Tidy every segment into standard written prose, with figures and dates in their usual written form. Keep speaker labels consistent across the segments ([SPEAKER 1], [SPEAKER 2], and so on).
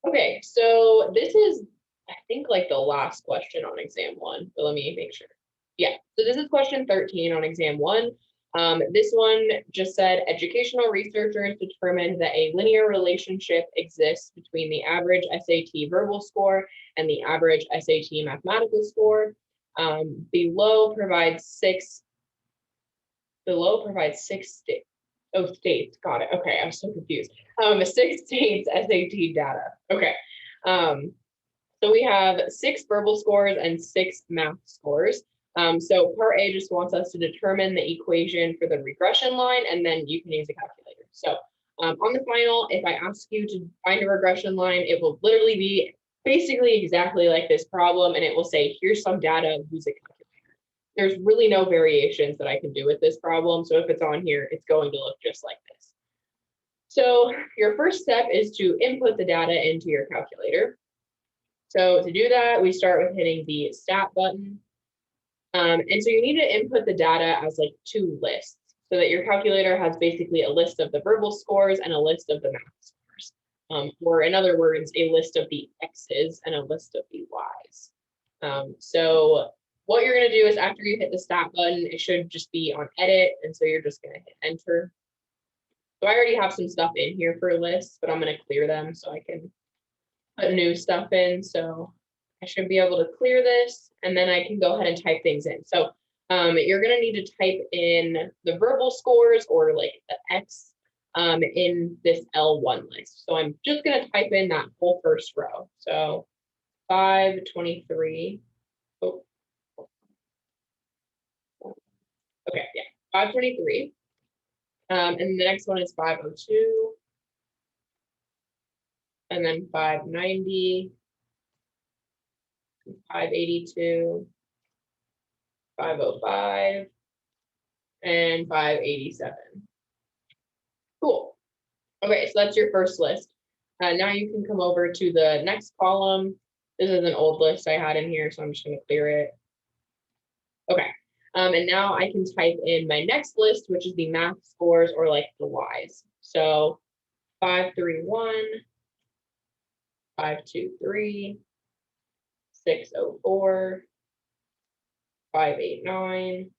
[SPEAKER 1] Okay, so this is, I think, like the last question on exam one, but let me make sure. Yeah, so this is question 13 on exam one. This one just said educational researchers determined that a linear relationship exists between the average SAT verbal score and the average SAT mathematical score. Below provides six states. Oh, states. Got it. Okay, I was so confused. 6 states SAT data. Okay. Um, so we have 6 verbal scores and 6 math scores. So part A just wants us to determine the equation for the regression line, and then you can use a calculator. So on the final, if I ask you to find a regression line, it will literally be basically exactly like this problem, and it will say, here's some data, use a calculator. There's really no variations that I can do with this problem. So if it's on here, it's going to look just like this. So your first step is to input the data into your calculator. So to do that, we start with hitting the stat button. And so you need to input the data as like 2 lists so that your calculator has basically a list of the verbal scores and a list of the math scores. Or in other words, a list of the X's and a list of the Y's. So what you're going to do is after you hit the stat button, it should just be on edit. And so you're just going to hit enter. So I already have some stuff in here for lists, but I'm going to clear them so I can put new stuff in. So I should be able to clear this, and then I can go ahead and type things in. So you're going to need to type in the verbal scores or like the X in this L1 list. So I'm just going to type in that whole first row. So 523. Oh, okay, yeah, 523. And the next one is 502. And then 590. 582. 505. And 587. Cool. Okay, so that's your first list. Now you can come over to the next column. This is an old list I had in here, so I'm just going to clear it. Okay, and now I can type in my next list, which is the math scores or like the Y's. So 531, 523, 604, 589,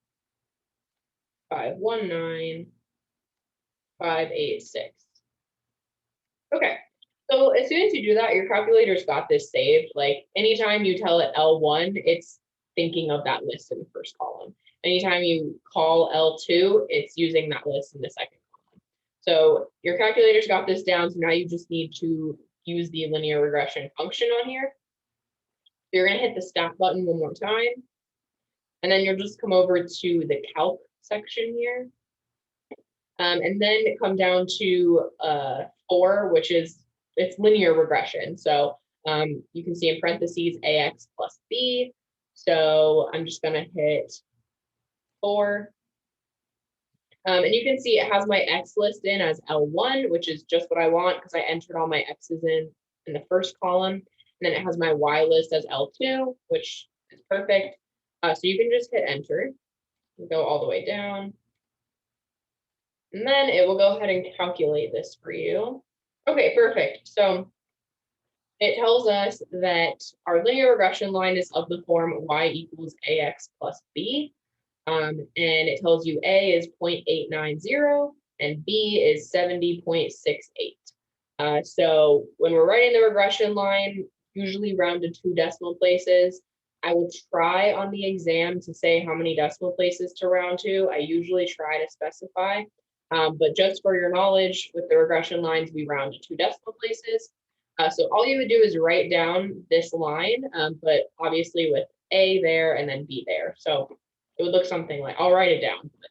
[SPEAKER 1] 519, 586. Okay, so as soon as you do that, your calculator's got this saved. Like anytime you tell it L1, it's thinking of that list in the first column. Anytime you call L2, it's using that list in the second column. So your calculator's got this down, so now you just need to use the linear regression function on here. So you're gonna hit the stat button one more time, and then you'll just come over to the calc section here. And then come down to 4, which is it's linear regression. So you can see in parentheses AX plus B. So I'm just going to hit 4. And you can see it has my X list in as L1, which is just what I want because I entered all my X's in the first column. And then it has my Y list as L2, which is perfect. So you can just hit enter and go all the way down. And then it will go ahead and calculate this for you. Okay, perfect. So it tells us that our linear regression line is of the form y equals ax plus b. And it tells you A is 0.890 and B is 70.68. So when we're writing the regression line, usually round to 2 decimal places. I will try on the exam to say how many decimal places to round to. I usually try to specify. But just for your knowledge, with the regression lines, we round to 2 decimal places. So all you would do is write down this line, but obviously with A there and then B there. So it would look something like, I'll write it down. But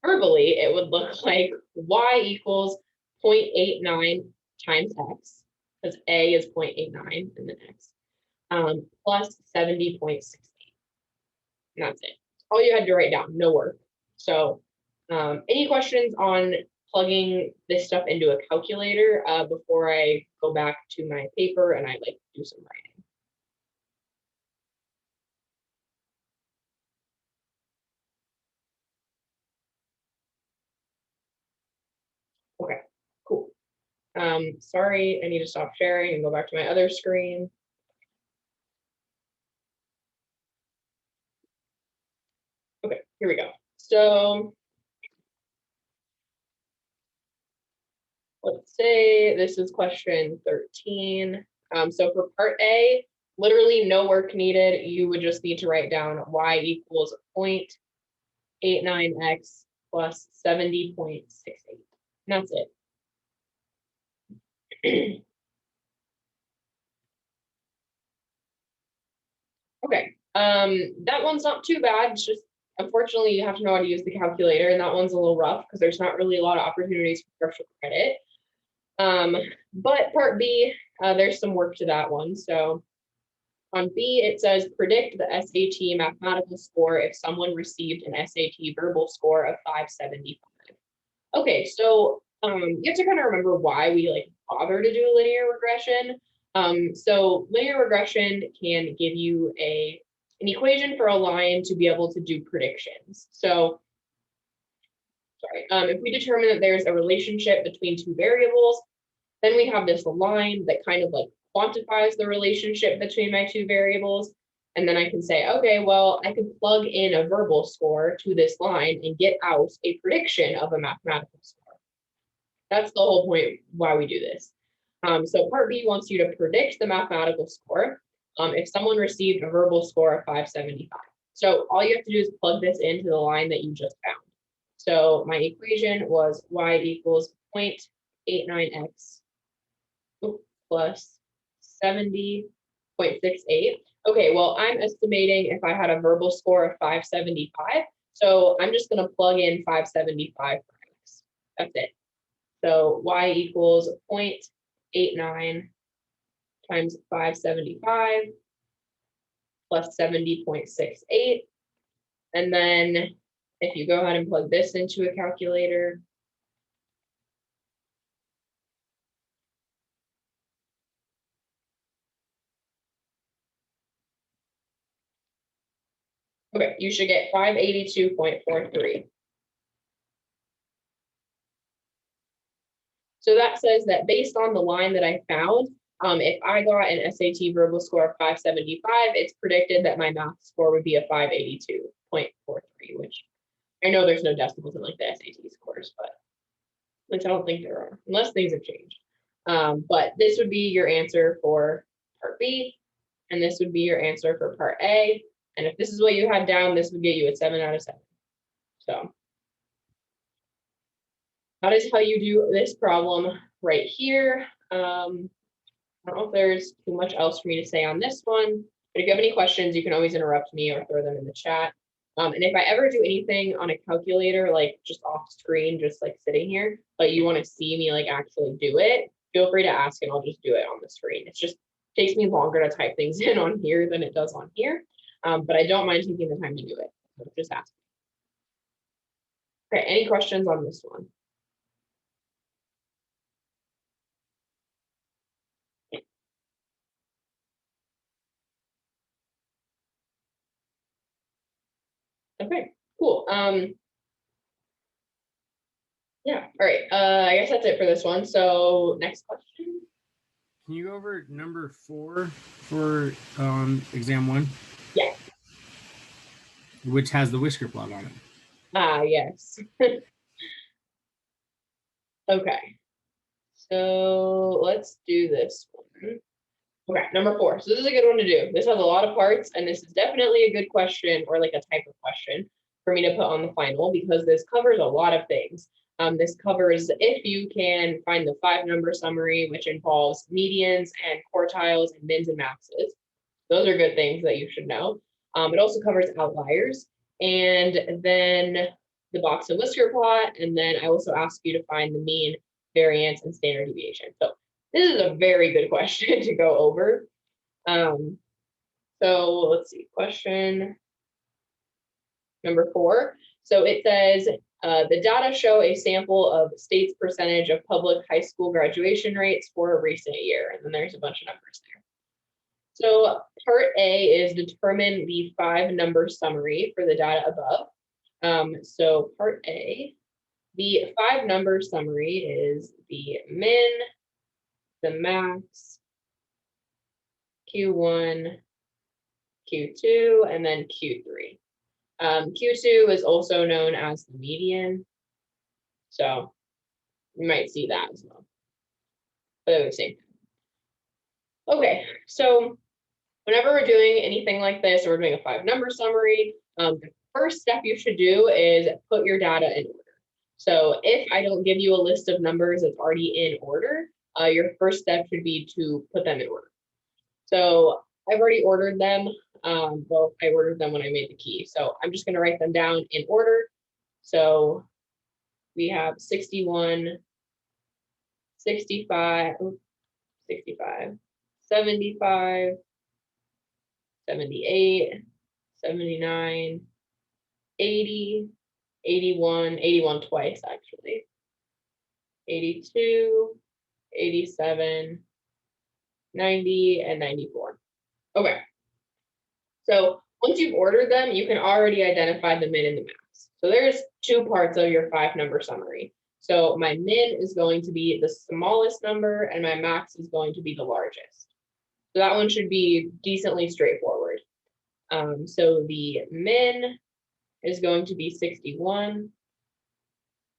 [SPEAKER 1] verbally, it would look like y equals 0.89 times x, because A is 0.89 and then x, plus 70.68. And that's it. All you had to write down, no work. So any questions on plugging this stuff into a calculator before I go back to my paper and I like do some writing? Okay, cool. Sorry, I need to stop sharing and go back to my other screen. Okay, here we go. So let's say this is question 13. So for part A, literally no work needed. You would just need to write down y equals 0.89x plus 70.68. And that's it. Okay, that one's not too bad. It's just, unfortunately, you have to know how to use the calculator, and that one's a little rough because there's not really a lot of opportunities for partial credit. But part B, there's some work to that one. So on B, it says predict the SAT mathematical score if someone received an SAT verbal score of 575. Okay, so you have to kind of remember why we like bother to do linear regression. So linear regression can give you an equation for a line to be able to do predictions. So, sorry, if we determine that there's a relationship between two variables, then we have this line that kind of like quantifies the relationship between my two variables. And then I can say, okay, well, I could plug in a verbal score to this line and get out a prediction of a mathematical score. That's the whole point why we do this. So part B wants you to predict the mathematical score if someone received a verbal score of 575. So all you have to do is plug this into the line that you just found. So my equation was y equals 0.89x plus 70.68. Okay, well, I'm estimating if I had a verbal score of 575, so I'm just going to plug in 575 for x. That's it. So y equals 0.89 times 575 plus 70.68. And then if you go ahead and plug this into a calculator, okay, you should get 582.43. So that says that based on the line that I found, if I got an SAT verbal score of 575, it's predicted that my math score would be a 582.43, which I know there's no decimals in like the SAT scores, but at least I don't think there are, unless things have changed. But this would be your answer for part B, and this would be your answer for part A. And if this is what you had down, this would get you a 7 out of 7. So that is how you do this problem right here. I don't know if there's too much else for me to say on this one, but if you have any questions, you can always interrupt me or throw them in the chat. And if I ever do anything on a calculator, like just off screen, just like sitting here, but you want to see me like actually do it, feel free to ask and I'll just do it on the screen. It just takes me longer to type things in on here than it does on here. But I don't mind taking the time to do it. So just ask. Okay, any questions on this one? Okay, cool. Yeah, all right. I guess that's it for this one. So next question.
[SPEAKER 2] Can you go over number 4 for exam 1?
[SPEAKER 1] Yeah.
[SPEAKER 2] Which has the whisker plot on it.
[SPEAKER 1] Yes. Okay. So let's do this one. Okay, number 4. So this is a good one to do. This has a lot of parts, and this is definitely a good question or like a type of question for me to put on the final because this covers a lot of things. This covers if you can find the 5-number summary, which involves medians and quartiles and mins and maxes. Those are good things that you should know. It also covers outliers and then the box and whisker plot. And then I also ask you to find the mean, variance, and standard deviation. So this is a very good question to go over. So let's see, question number 4. So it says, the data show a sample of state's percentage of public high school graduation rates for a recent year. And then there's a bunch of numbers there. So part A is determine the 5-number summary for the data above. So part A, the 5-number summary is the min, the max, Q1, Q2, and then Q3. Q2 is also known as the median. So you might see that as well. But it was the same. Okay, so whenever we're doing anything like this, or we're doing a 5-number summary, the first step you should do is put your data in order. So if I don't give you a list of numbers that's already in order, your first step should be to put them in order. So I've already ordered them. Well, I ordered them when I made the key. So I'm just going to write them down in order. So we have 61, 65, 65, 75, 78, 79, 80, 81, 81 twice actually, 82, 87, 90, and 94. Okay. So once you've ordered them, you can already identify the min and the max. So there's 2 parts of your 5-number summary. So my min is going to be the smallest number and my max is going to be the largest. So that one should be decently straightforward. So the min is going to be 61,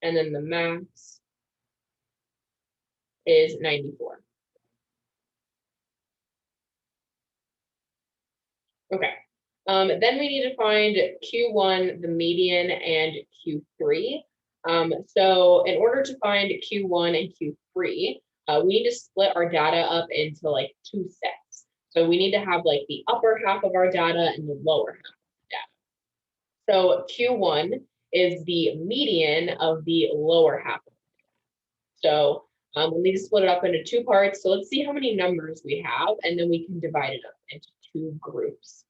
[SPEAKER 1] and then the max is 94. Okay. Then we need to find Q1, the median, and Q3. So in order to find Q1 and Q3, we need to split our data up into like 2 sets. So we need to have like the upper half of our data and the lower half of the data. So Q1 is the median of the lower half of the data. So we'll need to split it up into 2 parts. So let's see how many numbers we have, and then we can divide it up into 2 groups.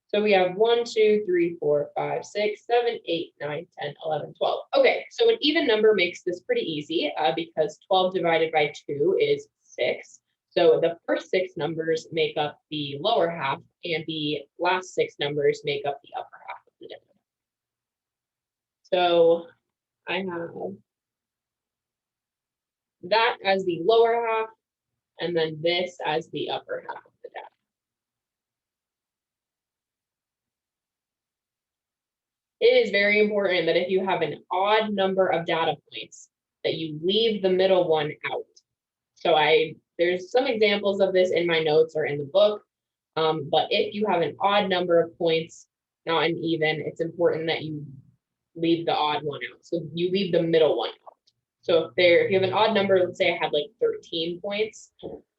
[SPEAKER 1] So we have 1, 2, 3, 4, 5, 6, 7, 8, 9, 10, 11, 12. Okay, so an even number makes this pretty easy because 12 divided by 2 is 6. So the first 6 numbers make up the lower half, and the last 6 numbers make up the upper half of the data. So I have that as the lower half, and then this as the upper half of the data. It is very important that if you have an odd number of data points, that you leave the middle one out. So there's some examples of this in my notes or in the book, but if you have an odd number of points, not an even, it's important that you leave the odd one out. So you leave the middle one out. So if you have an odd number, let's say I had like 13 points,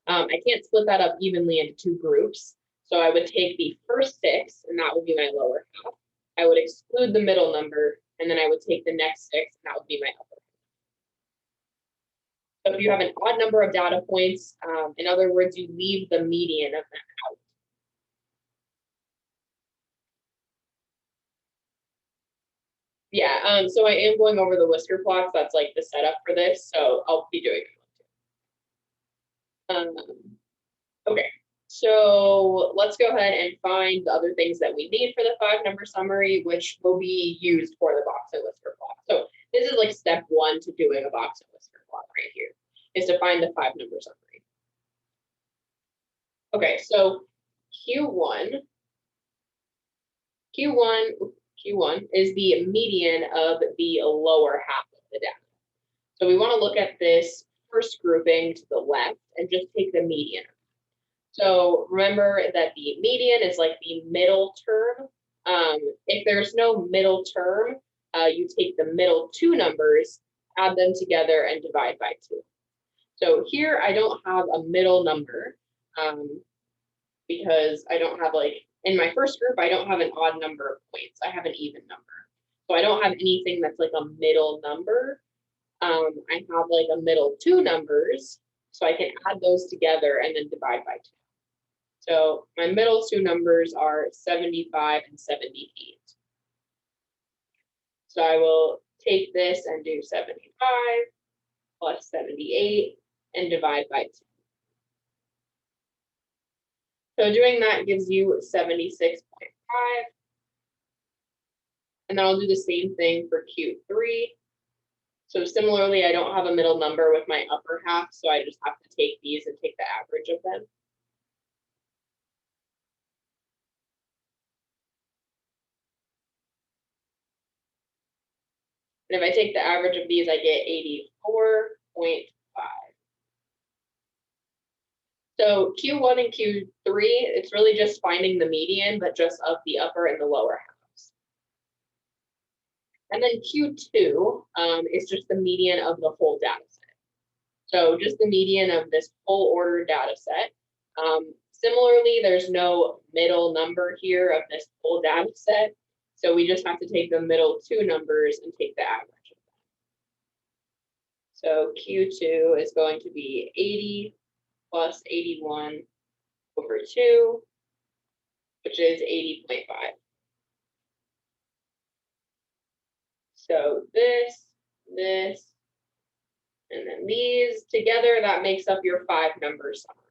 [SPEAKER 1] I can't split that up evenly into 2 groups. So I would take the first 6, and that would be my lower half. I would exclude the middle number, and then I would take the next 6, and that would be my upper. So if you have an odd number of data points, in other words, you leave the median of that out. Yeah, so I am going over the whisker plots. That's like the setup for this, so I'll be doing it. Okay, so let's go ahead and find the other things that we need for the 5-number summary, which will be used for the box and whisker plot. So this is like step 1 to doing a box and whisker plot right here, is to find the 5-number summary. Okay, so Q1 is the median of the lower half of the data. So we want to look at this first grouping to the left and just take the median. So remember that the median is like the middle term. If there's no middle term, you take the middle 2 numbers, add them together, and divide by 2. So here I don't have a middle number because I don't have in my first group, I don't have an odd number of points. I have an even number. So I don't have anything that's like a middle number. I have like a middle 2 numbers, so I can add those together and then divide by 2. So my middle 2 numbers are 75 and 78. So I will take this and do 75 plus 78 and divide by 2. So doing that gives you 76.5. And then I'll do the same thing for Q3. So similarly, I don't have a middle number with my upper half, so I just have to take these And if I take the average of these, I get 84.5. So Q1 and Q3, it's really just finding the median, but just of the upper and the lower halves. And then Q2 is just the median of the whole data set. So just the median of this whole order data set. Similarly, there's no middle number here of this whole data set. So we just have to take the middle two numbers and take the average of them. So Q2 is going to be 80 plus 81 over 2, which is 80.5. So this, and then these together, that makes up your 5-number summary.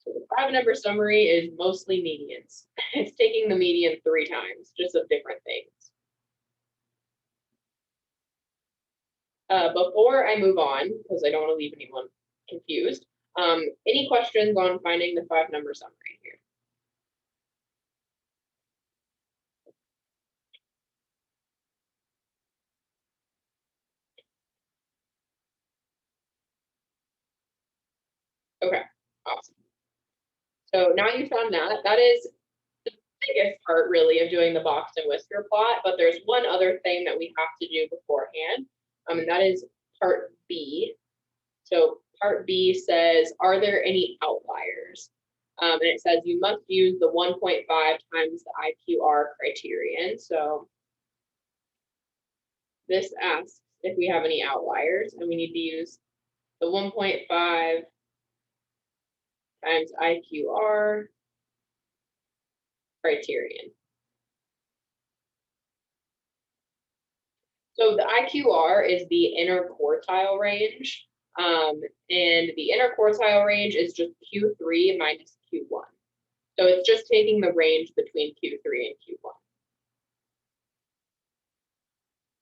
[SPEAKER 1] So the 5-number summary is mostly medians. It's taking the median 3 times, just of different things. Before I move on, because I don't want to leave anyone confused, any questions on finding the 5-number summary here? Okay, awesome. So now you found that. That is the biggest part really of doing the box and whisker plot, but there's one other thing that we have to do beforehand, and that is part B. So part B says, are there any outliers? And it says you must use the 1.5 times the IQR criterion. So this asks if we have any outliers, and we need to use the 1.5 times IQR criterion. So the IQR is the inner quartile range, and the inner quartile range is just Q3 minus Q1. So it's just taking the range between Q3 and Q1.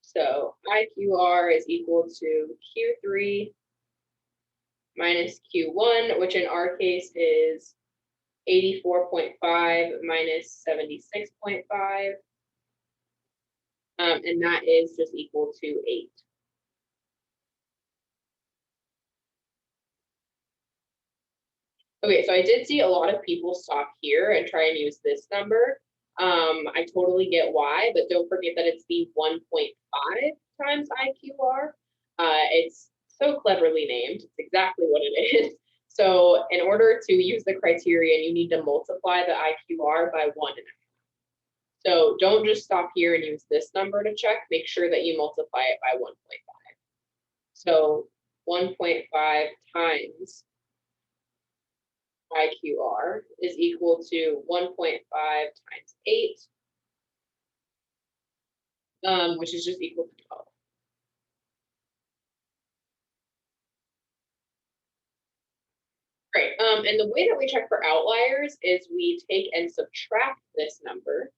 [SPEAKER 1] So IQR is equal to Q3 minus Q1, which in our case is 84.5 minus 76.5. And that is just equal to 8. Okay, so I did see a lot of people stop here and try and use this number. I totally get why, but don't forget that it's the 1.5 times IQR. It's so cleverly named. It's exactly what it is. So in order to use the criterion, you need to multiply the IQR by 1.5. So don't just stop here and use this number to check. Make sure that you multiply it by 1.5. So 1.5 times IQR is equal to 1.5 times 8, which is just equal to 12. Great. And the way that we check for outliers is we take and subtract this number.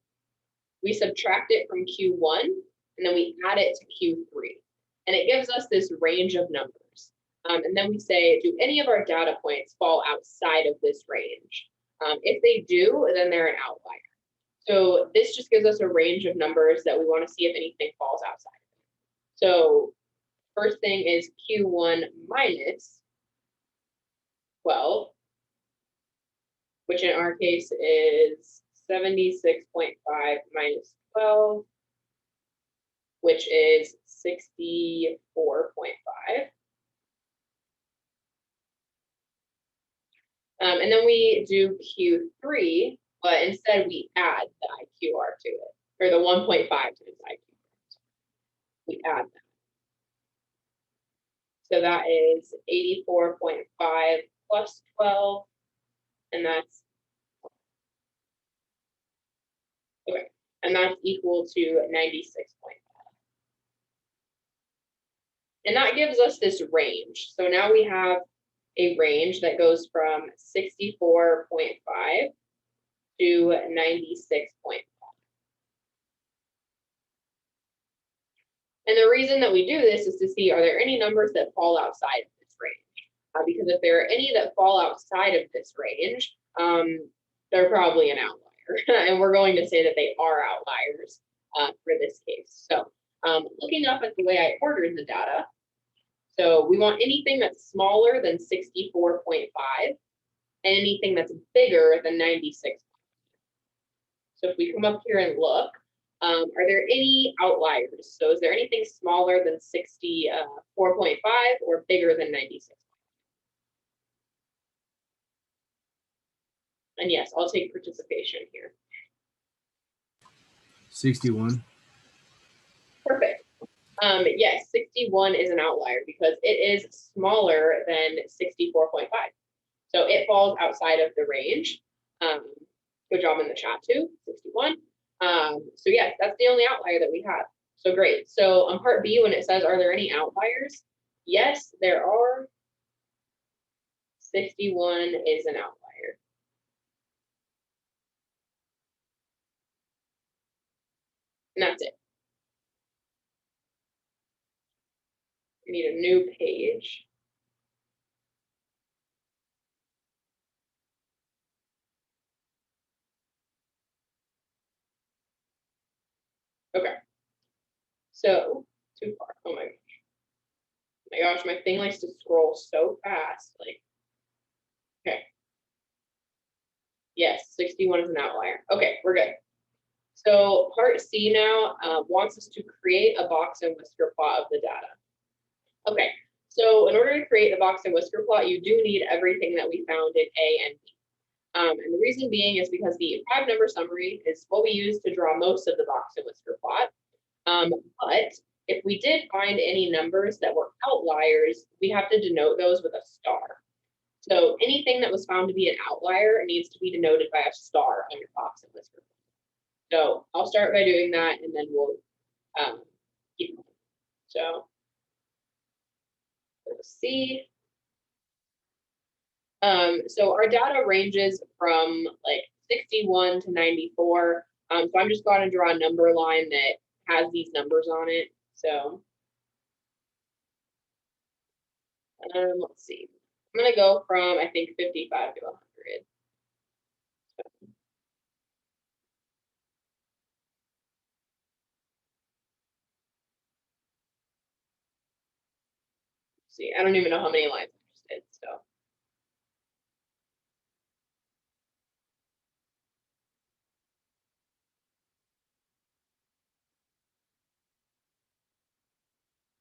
[SPEAKER 1] We subtract it from Q1, and then we add it to Q3. And it gives us this range of numbers. And then we say, do any of our data points fall outside of this range? If they do, then they're an outlier. So this just gives us a range of numbers that we want to see if anything falls outside of it. So first thing is Q1 minus 12, which in our case is 76.5 minus 12, which is 64.5. And then we do Q3, but instead we add the IQR to it, or the 1.5 times IQR. We add that. So that is 84.5 plus 12, and that's okay. And that's equal to 96.5. And that gives us this range. So now we have a range that goes from 64.5 to 96.5. And the reason that we do this is to see, are there any numbers that fall outside of this range? Because if there are any that fall outside of this range, they're probably an outlier. outlier. And we're going to say that they are outliers for this case. So looking up at the way I ordered the data, so we want anything that's smaller than 64.5 and anything that's bigger than 96. So if we come up here and look, are there any outliers? So is there anything smaller than 64.5 or bigger than 96? And yes, I'll take participation here.
[SPEAKER 2] 61.
[SPEAKER 1] Perfect. Yes, 61 is an outlier because it is smaller than 64.5. So it falls outside of the range. Good job in the chat too, 61. So yes, that's the only outlier that we have. So great. So on part B, when it says, are there any outliers? Yes, there are. 61 is an outlier. And that's it. We need a new page. Okay. So too far. Oh my gosh. My gosh, my thing likes to scroll so fast. Like, okay. Yes, 61 is an outlier. Okay, we're good. So part C now wants us to create a box and whisker plot of the data. Okay, so in order to create the box and whisker plot, you do need everything that we found in A and B. And the reason being is because the 5-number summary is what we use to draw most of the box and whisker plot. But if we did find any numbers that were outliers, we have to denote those with a star. So anything that was found to be an outlier needs to be denoted by a star on your box and whisker plot. So I'll start by doing that, and then we'll keep going. So let's see. So our data ranges from like 61 to 94. So I'm just going to draw a number line that has these numbers on it. So let's see. I'm going to go from, I think, 55 to 100. See, I don't even know how many lines I just did, so.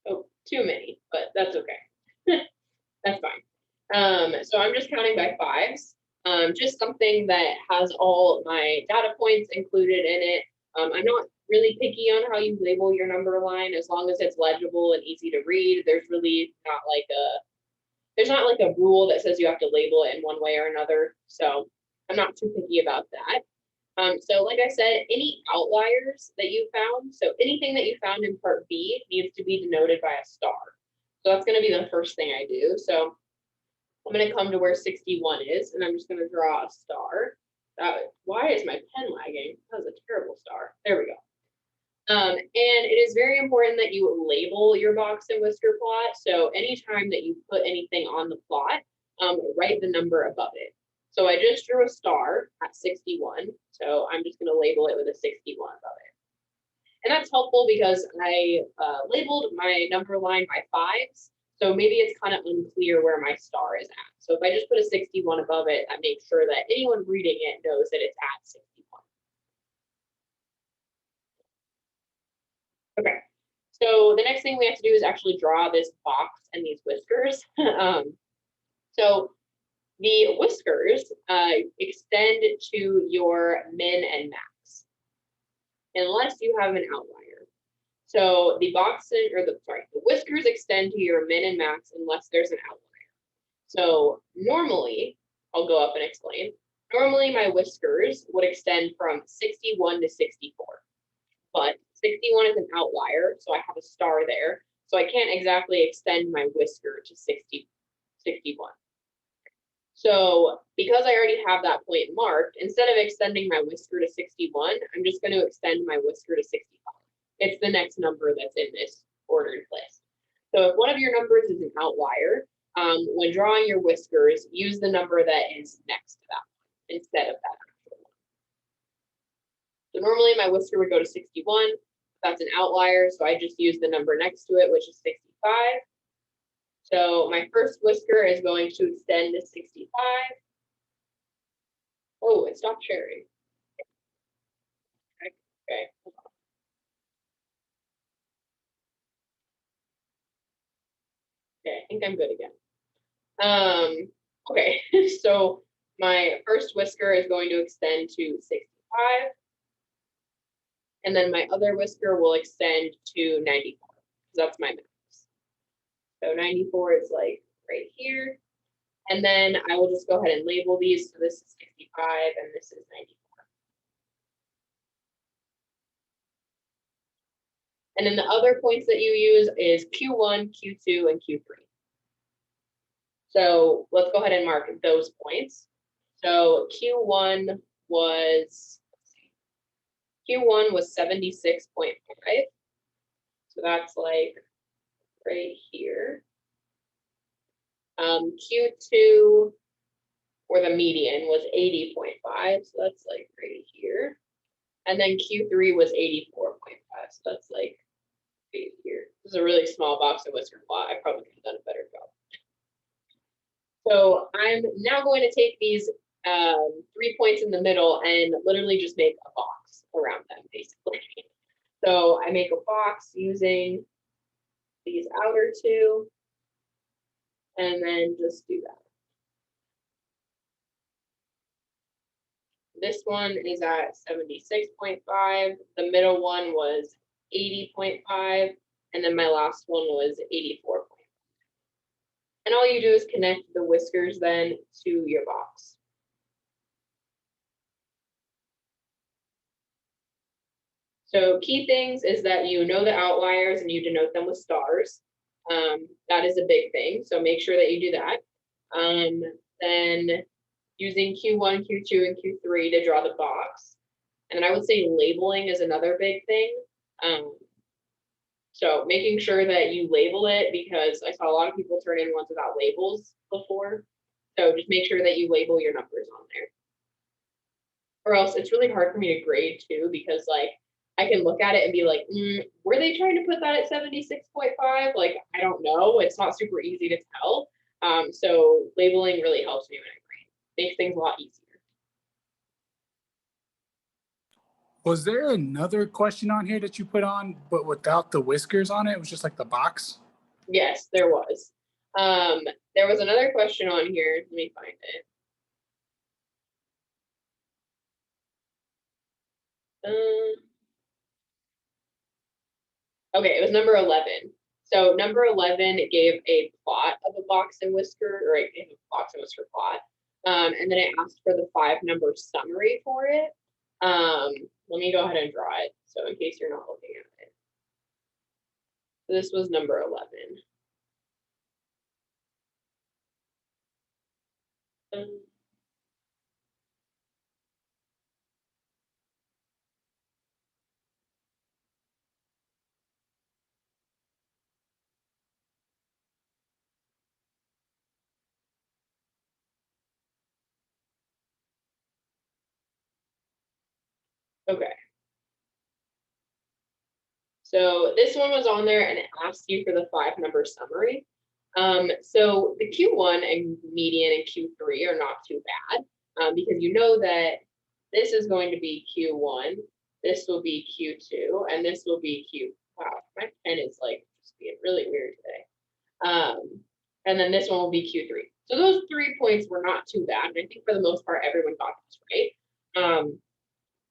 [SPEAKER 1] Oh, too many, but that's okay. That's fine. So I'm just counting by fives, just something that has all my data points included in it. I'm not really picky on how you label your number line, as long as it's legible and easy to read. There's really not like a rule that says you have to label it in one way or another. So I'm not too picky about that. So like I said, any outliers that you found, so anything that you found in part B needs to be denoted by a star. So that's going to be the first thing I do. So I'm going to come to where 61 is, and I'm just going to draw a star. Why is my pen lagging? That was a terrible star. There we go. And it is very important that you label your box and whisker plot. So anytime that you put anything on the plot, write the number above it. So I just drew a star at 61. So I'm just going to label it with a 61 above it. And that's helpful because I labeled my number line by fives. So maybe it's kind of unclear where my star is at. So if I just put a 61 above it, that makes sure that anyone reading it knows that it's at 61. Okay, so the next thing we have to do is actually draw this box and these whiskers. So the whiskers extend to your min and max, unless you have an outlier. So the whiskers extend to your min and max unless there's an outlier. So normally, I'll go up and explain. Normally my whiskers would extend from 61 to 64, but 61 is an outlier, so I have a star there. So I can't exactly extend my whisker to 61. So because I already have that point marked, instead of extending my whisker to 61, I'm just going to extend my whisker to 65. It's the next number that's in this ordered list. So if one of your numbers is an outlier, when drawing your whiskers, use the number that is next to that one instead of that actual one. So normally my whisker would go to 61. That's an outlier, so I just use the number next to it, which is 65. So my first whisker is going to extend to 65. Oh, it stopped sharing. Okay. Okay, I think I'm good again. Okay, so my first whisker is going to extend to 65. And then my other whisker will extend to 94, because that's my max. So 94 is like right here. And then I will just go ahead and label these. So this is 65 and this is 94. And then the other points that you use is Q1, Q2, and Q3. So let's go ahead and mark those points. So Q1 was 76.5. So that's like right here. Q2, or the median, was 80.5. So that's like right here. And then Q3 was 84.5. So that's like right here. This is a really small box of whisker plot. I probably could have done a better job. So I'm now going to take these 3 points in the middle and literally just make a box around them, basically. So I make a box using these outer two, and then just do that. This one is at 76.5. The middle one was 80.5. And then my last one was 84. And all you do is connect the whiskers then to your box. So key things is that you know the outliers and you denote them with stars. That is a big thing, so make sure that you do that. Then using Q1, Q2, and Q3 to draw the box. And then I would say labeling is another big thing. So making sure that you label it, because I saw a lot of people turn in ones without labels before. So just make sure that you label your numbers on there. Or else it's really hard for me to grade too, because like I can look at it and be like, were they trying to put that at 76.5? Like, I don't know. It's not super easy to tell. So labeling really helps me when I grade. Makes things a lot easier.
[SPEAKER 3] Was there another question on here that you put on, but without the whiskers on it? It was just like the box?
[SPEAKER 1] Yes, there was. There was another question on here. Let me find it. Okay, it was number 11. So number 11 gave a plot of a box and whisker, or a box and whisker plot. And then it asked for the 5-number summary for it. Let me go ahead and draw it, so in case you're not looking at it. So this was number 11. Okay. So this one was on there and it asked you for the 5-number summary. So the Q1 and median and Q3 are not too bad, because you know that this is going to be Q1, this will be Q2, and this will be Q. Wow, my pen is like just being really weird today. And then this one will be Q3. So those 3 points were not too bad. And I think for the most part, everyone got this right.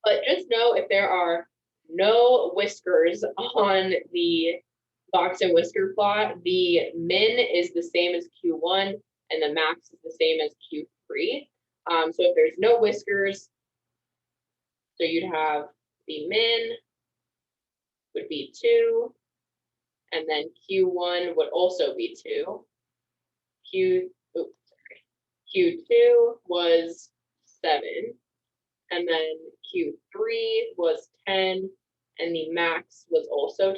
[SPEAKER 1] But just know if there are no whiskers on the box and whisker plot, the min is the same as Q1 and the max is the same as Q3. So if there's no whiskers, so you'd have the min would be 2, and then Q1 would also be 2. Q2 was 7, and then Q3 was 10, and the max was also 10.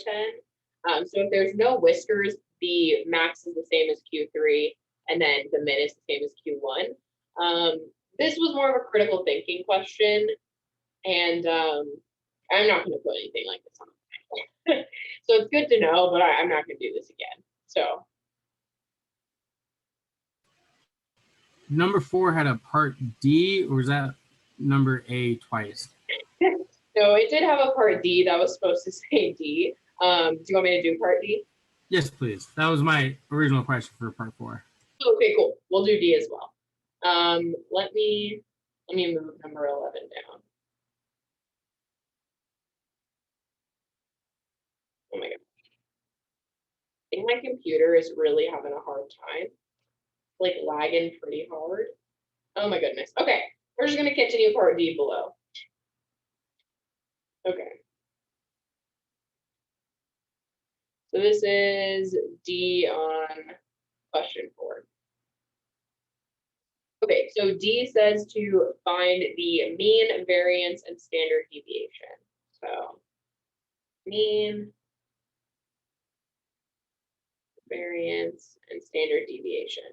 [SPEAKER 1] So if there's no whiskers, the max is the same as Q3, and then the min is the same as Q1. This was more of a critical thinking question, and I'm not gonna put anything like this on. So it's good to know, but I'm not gonna do this again. So
[SPEAKER 2] Number 4 had a part D, or was that number A twice?
[SPEAKER 1] no, it did have a part D that was supposed to say D. Do you want me to do part D?
[SPEAKER 2] Yes, please. That was my original question for part 4.
[SPEAKER 1] Okay, cool. We'll do D as well. Let me move number 11 down. Oh my god. I think my computer is really having a hard time. Like lagging pretty hard. Oh my goodness. Okay, we're just gonna continue part D below. Okay. So this is D on question 4. Okay, so D says to find the mean, variance, and standard deviation. So mean, variance, and standard deviation.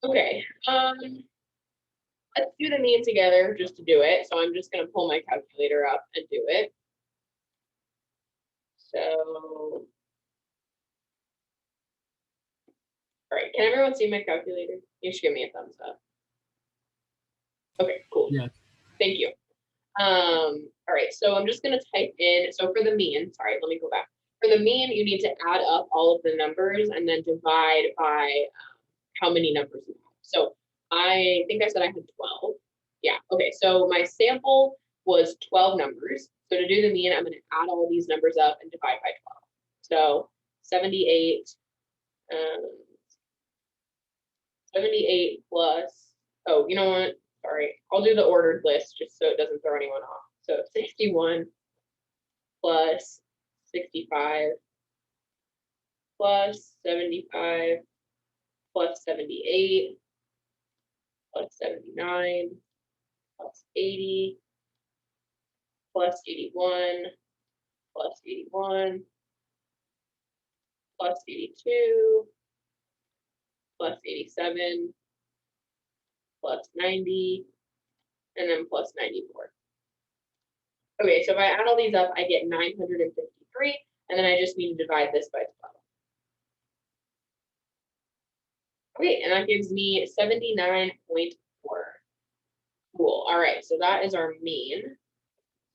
[SPEAKER 1] Okay, let's do the mean together just to do it. So I'm just gonna pull my calculator up and do it. So, all right, can everyone see my calculator? You should give me a thumbs up. Okay, cool.
[SPEAKER 2] Yeah.
[SPEAKER 1] Thank you. All right, so I'm just gonna type in, so for the mean, sorry, let me go back. For the mean, you need to add up all of the numbers and then divide by how many numbers you have. So I think I said I had 12. Yeah, okay, so my sample was 12 numbers. So to do the mean, I'm gonna add all these numbers up and divide by 12. So 78, 78 plus, oh, you know what? Sorry, I'll do the ordered list just so it doesn't throw anyone off. So 61 plus 65 plus 75 plus 78 plus 79 plus 80 plus 81 plus 81 plus 82 plus 87 plus 90 and then plus 94. Okay, so if I add all these up, I get 953, and then I just need to divide this by 12. Okay, and that gives me 79.4. Cool. All right, so that is our mean.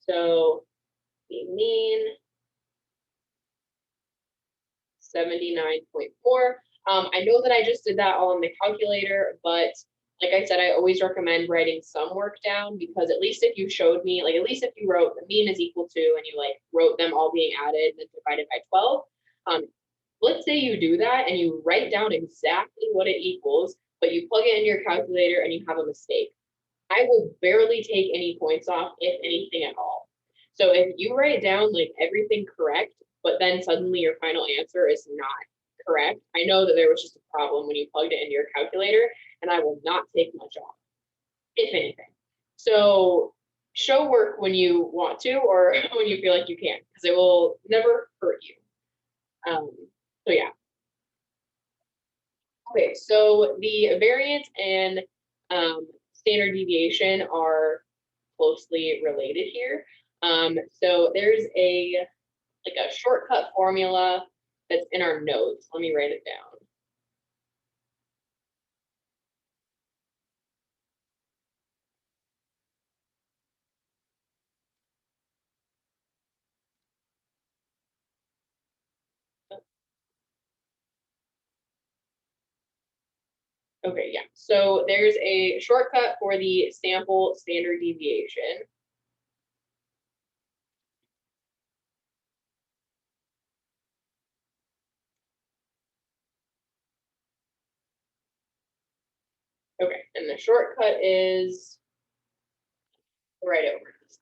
[SPEAKER 1] So the mean 79.4. I know that I just did that all in the calculator, but like I said, I always recommend writing some work down because at least if you showed me, like at least if you wrote the mean is equal to, and you like wrote them all being added and divided by 12, let's say you do that and you write down exactly what it equals, but you plug it into your calculator and you have a mistake. I will barely take any points off, if anything at all. So if you write down like everything correct, but then suddenly your final answer is not correct, I know that there was just a problem when you plugged it into your calculator, and I will not take much off, if anything. So show work when you want to or when you feel like you can, because it will never hurt you. So yeah. Okay, so the variance and standard deviation are closely related here. So there's a shortcut formula that's in our notes. Let me write it down. Okay, yeah. So there's a shortcut for the sample standard deviation. Okay, and the shortcut is right over this.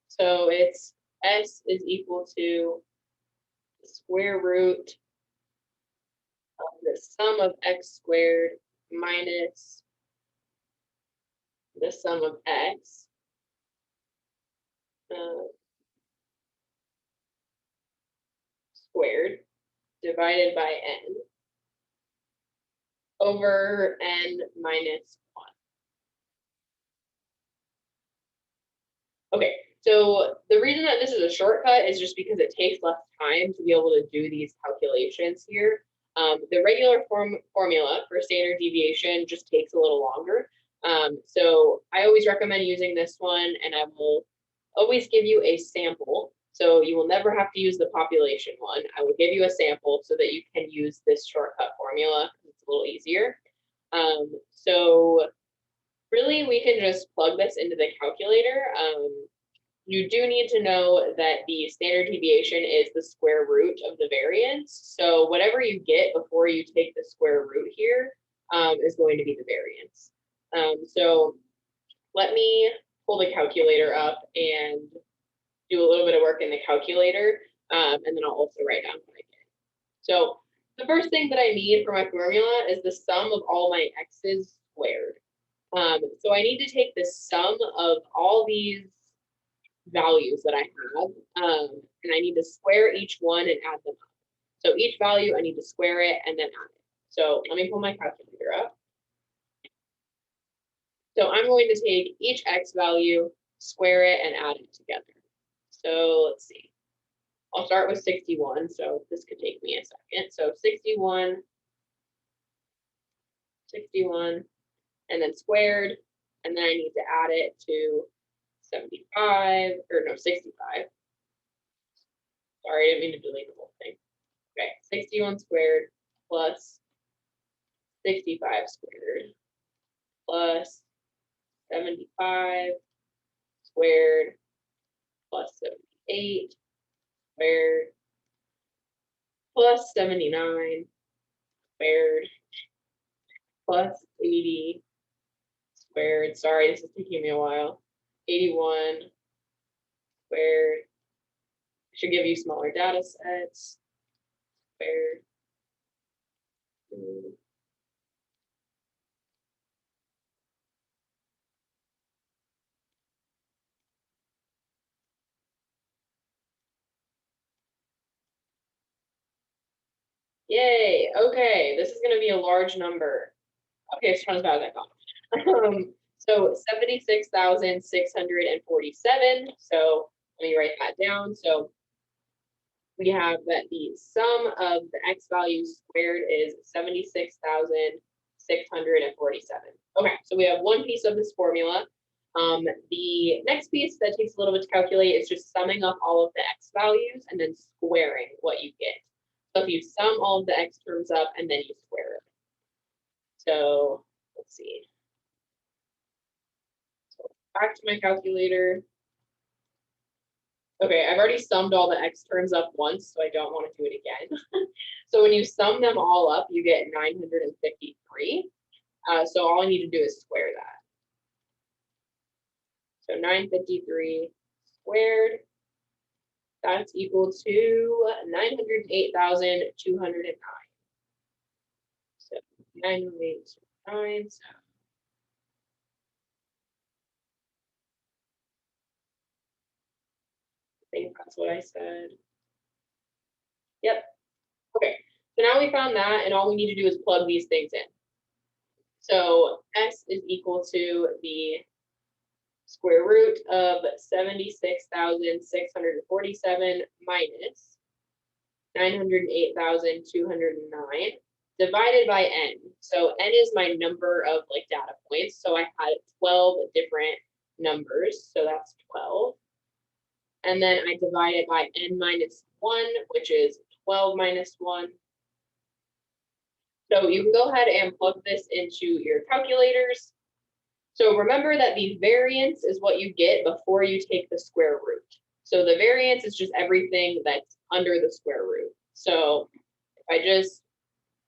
[SPEAKER 1] So it's S is equal to the square root of the sum of x squared minus the sum of x squared divided by n over n minus 1. Okay, So the reason that this is a shortcut is just because it takes less time to be able to do these calculations here. The regular formula for standard deviation just takes a little longer. So I always recommend using this one, and I will always give you a sample. So you will never have to use the population one. I will give you a sample so that you can use this shortcut formula. It's a little easier. So really, we can just plug this into the calculator. You do need to know that the standard deviation is the square root of the variance. So whatever you get before you take the square root here is going to be the variance. So let me pull the calculator up and do a little bit of work in the calculator, and then I'll also write down what I get. So the first thing that I need for my formula is the sum of all my x's squared. So I need to take the sum of all these values that I have, and I need to square each one and add them up. So each value, I need to square it and then add it. So let me pull my calculator up. So I'm going to take each x value, square it, and add it together. So let's see. I'll start with 61, so this could take me a second. So 61, and then squared, and then I need to add it to 75, or no, 65. Sorry, I didn't mean to delete the whole thing. Okay, 61 squared plus 65 squared plus 75 squared plus 78 squared plus 79 squared plus 80 squared. Sorry, this is taking me a while. 81 squared. I should give you smaller data sets. Squared. Yay, okay, this is gonna be a large number. Okay, it's not as bad as I thought. So 76,647. So let me write that down. So we have that the sum of the x values squared is 76,647. Okay, so we have one piece of this formula. The next piece that takes a little bit to calculate is just summing up all of the x values and then squaring what you get. So if you sum all of the x terms up and then you square it. So let's see. So back to my calculator. Okay, I've already summed all the x terms up once, so I don't want to do it again. So when you sum them all up, you get 953. So all I need to do is square that. So 953 squared, that's equal to 908,209. So 908,209. So I think that's what I said. Yep. Okay. So now we found that, and all we need to do is plug these things in. So S is equal to the square root of 76,647 minus 908,209 divided by n. So n is my number of like data points. So I had 12 different numbers. So that's 12. And then I divide it by n minus 1, which is 12 minus 1. So you can go ahead and plug this into your calculators. So remember that the variance is what you get before you take the square root. So the variance is just everything that's under the square root. So if I just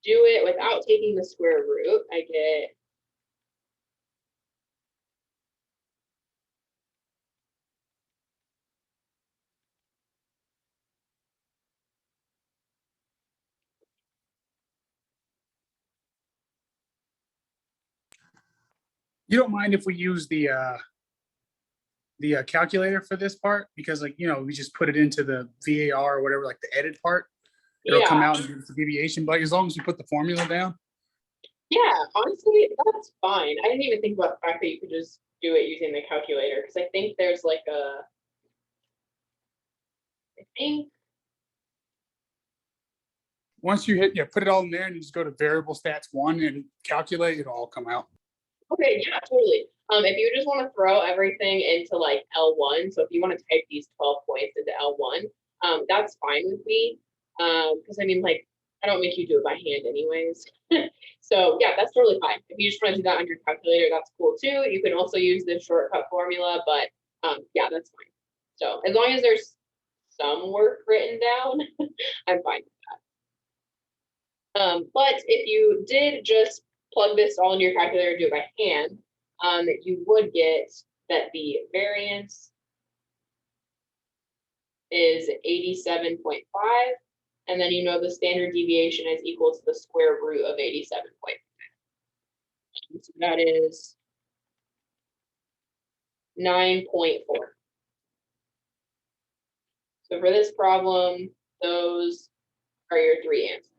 [SPEAKER 1] do it without taking the square root, I get
[SPEAKER 3] You don't mind if we use the calculator for this part, because like, you know, we just put it into the VAR or whatever, like the edit part, it'll come out and give us the deviation, but as long as you put the formula down.
[SPEAKER 1] Yeah, honestly, that's fine. I didn't even think about the fact that you could just do it using the calculator, because I think there's like a I think.
[SPEAKER 3] Once you hit, yeah, put it all in there and you just go to variable stats 1 and calculate, it'll all come out.
[SPEAKER 1] Okay, yeah, totally. If you just want to throw everything into like L1, so if you want to type these 12 points into L1, that's fine with me. Because I mean, like, I don't make you do it by hand anyways. So yeah, that's totally fine. If you just want to do that on your calculator, that's cool too. You can also use the shortcut formula, but yeah, that's fine. So as long as there's some work written down, I'm fine with that. But if you did just plug this all into your calculator and do it by hand, you would get that the variance is 87.5, and then you know the standard deviation is equal to the square root of 87.5. So that is 9.4. So for this problem, those are your three answers.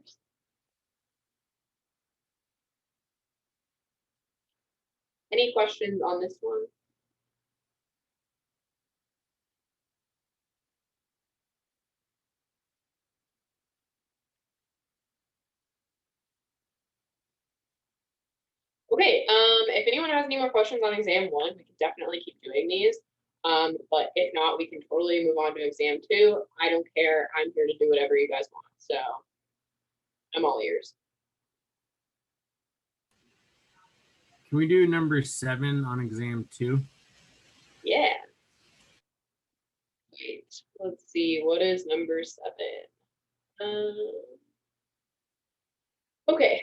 [SPEAKER 1] Any questions on this one? Okay, if anyone has any more questions on exam 1, we can definitely keep doing these. But if not, we can totally move on to exam 2. I don't care. I'm here to do whatever you guys want. So I'm all ears.
[SPEAKER 2] Can we do number 7 on exam 2?
[SPEAKER 1] Yeah. Wait, let's see. What is number 7? Okay.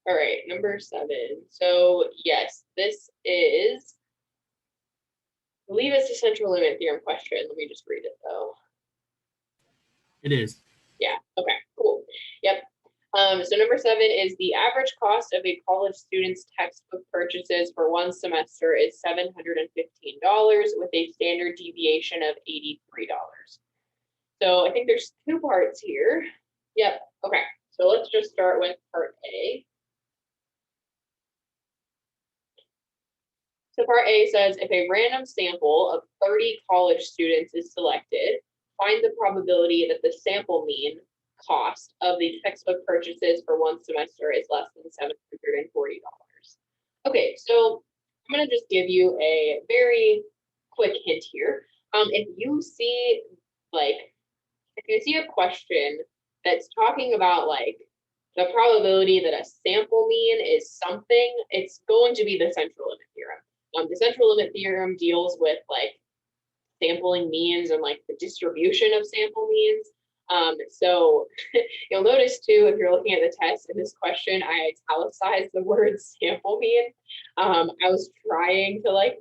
[SPEAKER 1] All right, number 7. So yes, this is, I believe it's a central limit theorem question. Let me just read it though.
[SPEAKER 2] It is.
[SPEAKER 1] Yeah, okay, cool. Yep. So number 7 is the average cost of a college student's textbook purchases for one semester is $715 with a standard deviation of $83. So I think there's 2 parts here. Yep, okay. So let's just start with part A. So part A says if a random sample of 30 college students is selected, find the probability that the sample mean cost of the textbook purchases for one semester is less than $740. Okay, so I'm going to just give you a very quick hint here. If you see a question that's talking about like the probability that a sample mean is something, it's going to be the central limit theorem. The central limit theorem deals with like sampling means and like the distribution of sample means. So you'll notice too, if you're looking at the test in this question, I italicized the word sample mean. I was trying to like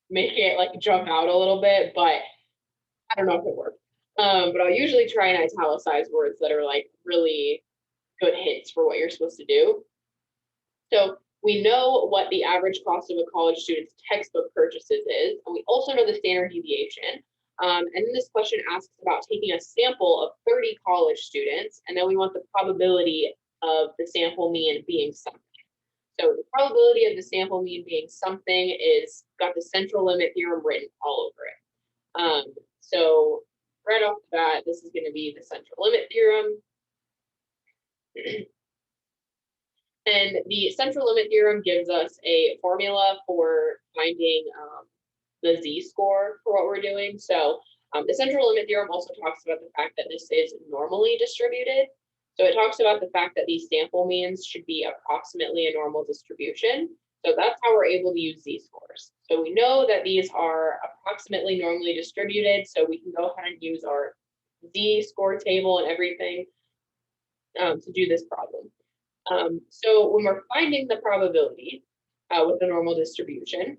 [SPEAKER 1] make it like jump out a little bit, but I don't know if it worked. But I'll usually try and italicize words that are like really good hints for what you're supposed to do. So we know what the average cost of a college student's textbook purchases is, and we also know the standard deviation. And then this question asks about taking a sample of 30 college students, and then we want the probability of the sample mean being something. So the probability of the sample mean being something is got the central limit theorem written all over it. So right off the bat, this is going to be the central limit theorem. And the central limit theorem gives us a formula for finding the z-score for what we're doing. So the central limit theorem also talks about the fact that this is normally distributed. So it talks about the fact that these sample means should be approximately a normal distribution. So that's how we're able to use z-scores. So we know that these are approximately normally distributed. So we can go ahead and use our z-score table and everything to do this problem. So when we're finding the probability with the normal distribution,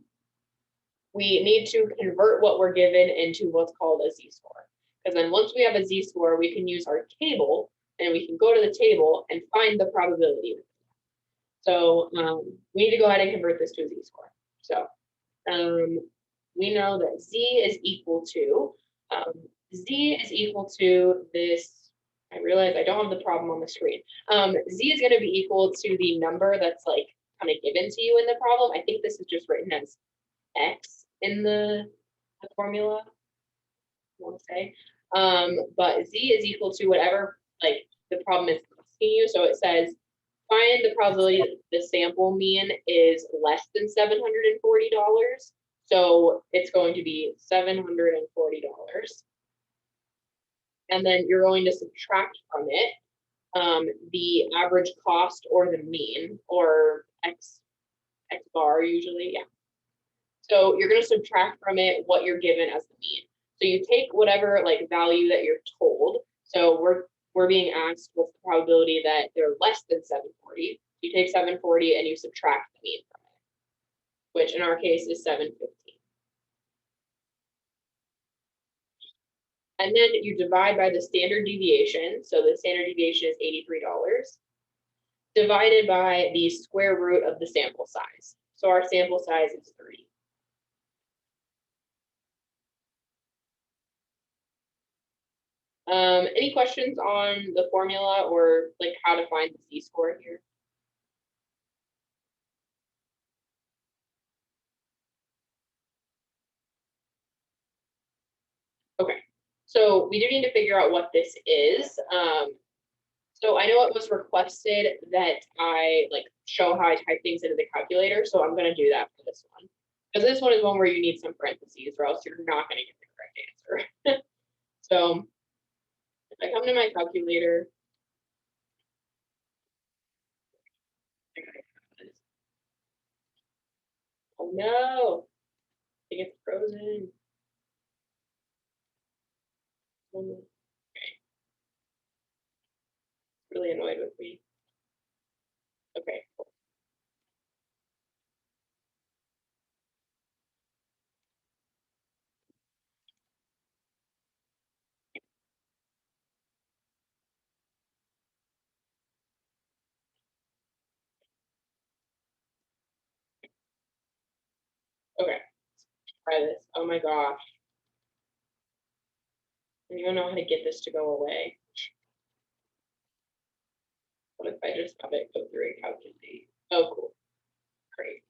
[SPEAKER 1] we need to convert what we're given into what's called a z-score. Because then once we have a z-score, we can use our table and we can go to the table and find the probability. So we need to go ahead and convert this to a z-score. So we know that z is equal to this. I realize I don't have the problem on the screen. Z is going to be equal to the number that's like kind of given to you in the problem. I think this is just written as x, in the formula, I want to say. But Z is equal to whatever like the problem is asking you. So it says find the probability that the sample mean is less than $740. So it's going to be $740. And then you're going to subtract from it the average cost or the mean, or X bar usually, yeah. So you're going to subtract from it what you're given as the mean. So you take whatever like value that you're told. So we're being asked what's the probability that they're less than 740. You take 740 and you subtract the mean from it, which in our case is 715. And then you divide by the standard deviation. So the standard deviation is $83, divided by the square root of the sample size. So our sample size is 3. Any questions on the formula or like how to find the Z-score here? Okay, so we do need to figure out what this is. So I know it was requested that I like show how I type things into the calculator, so I'm going to do that for this one. Because this one is one where you need some parentheses or else you're not going to get the correct answer. So if I come to my calculator, oh no, it gets frozen. Okay. Really annoyed with me. Okay, cool. Okay, let's try this. Oh my gosh. I don't even know how to get this to go away. What if I just have it go through and calculate? Oh, cool. Great.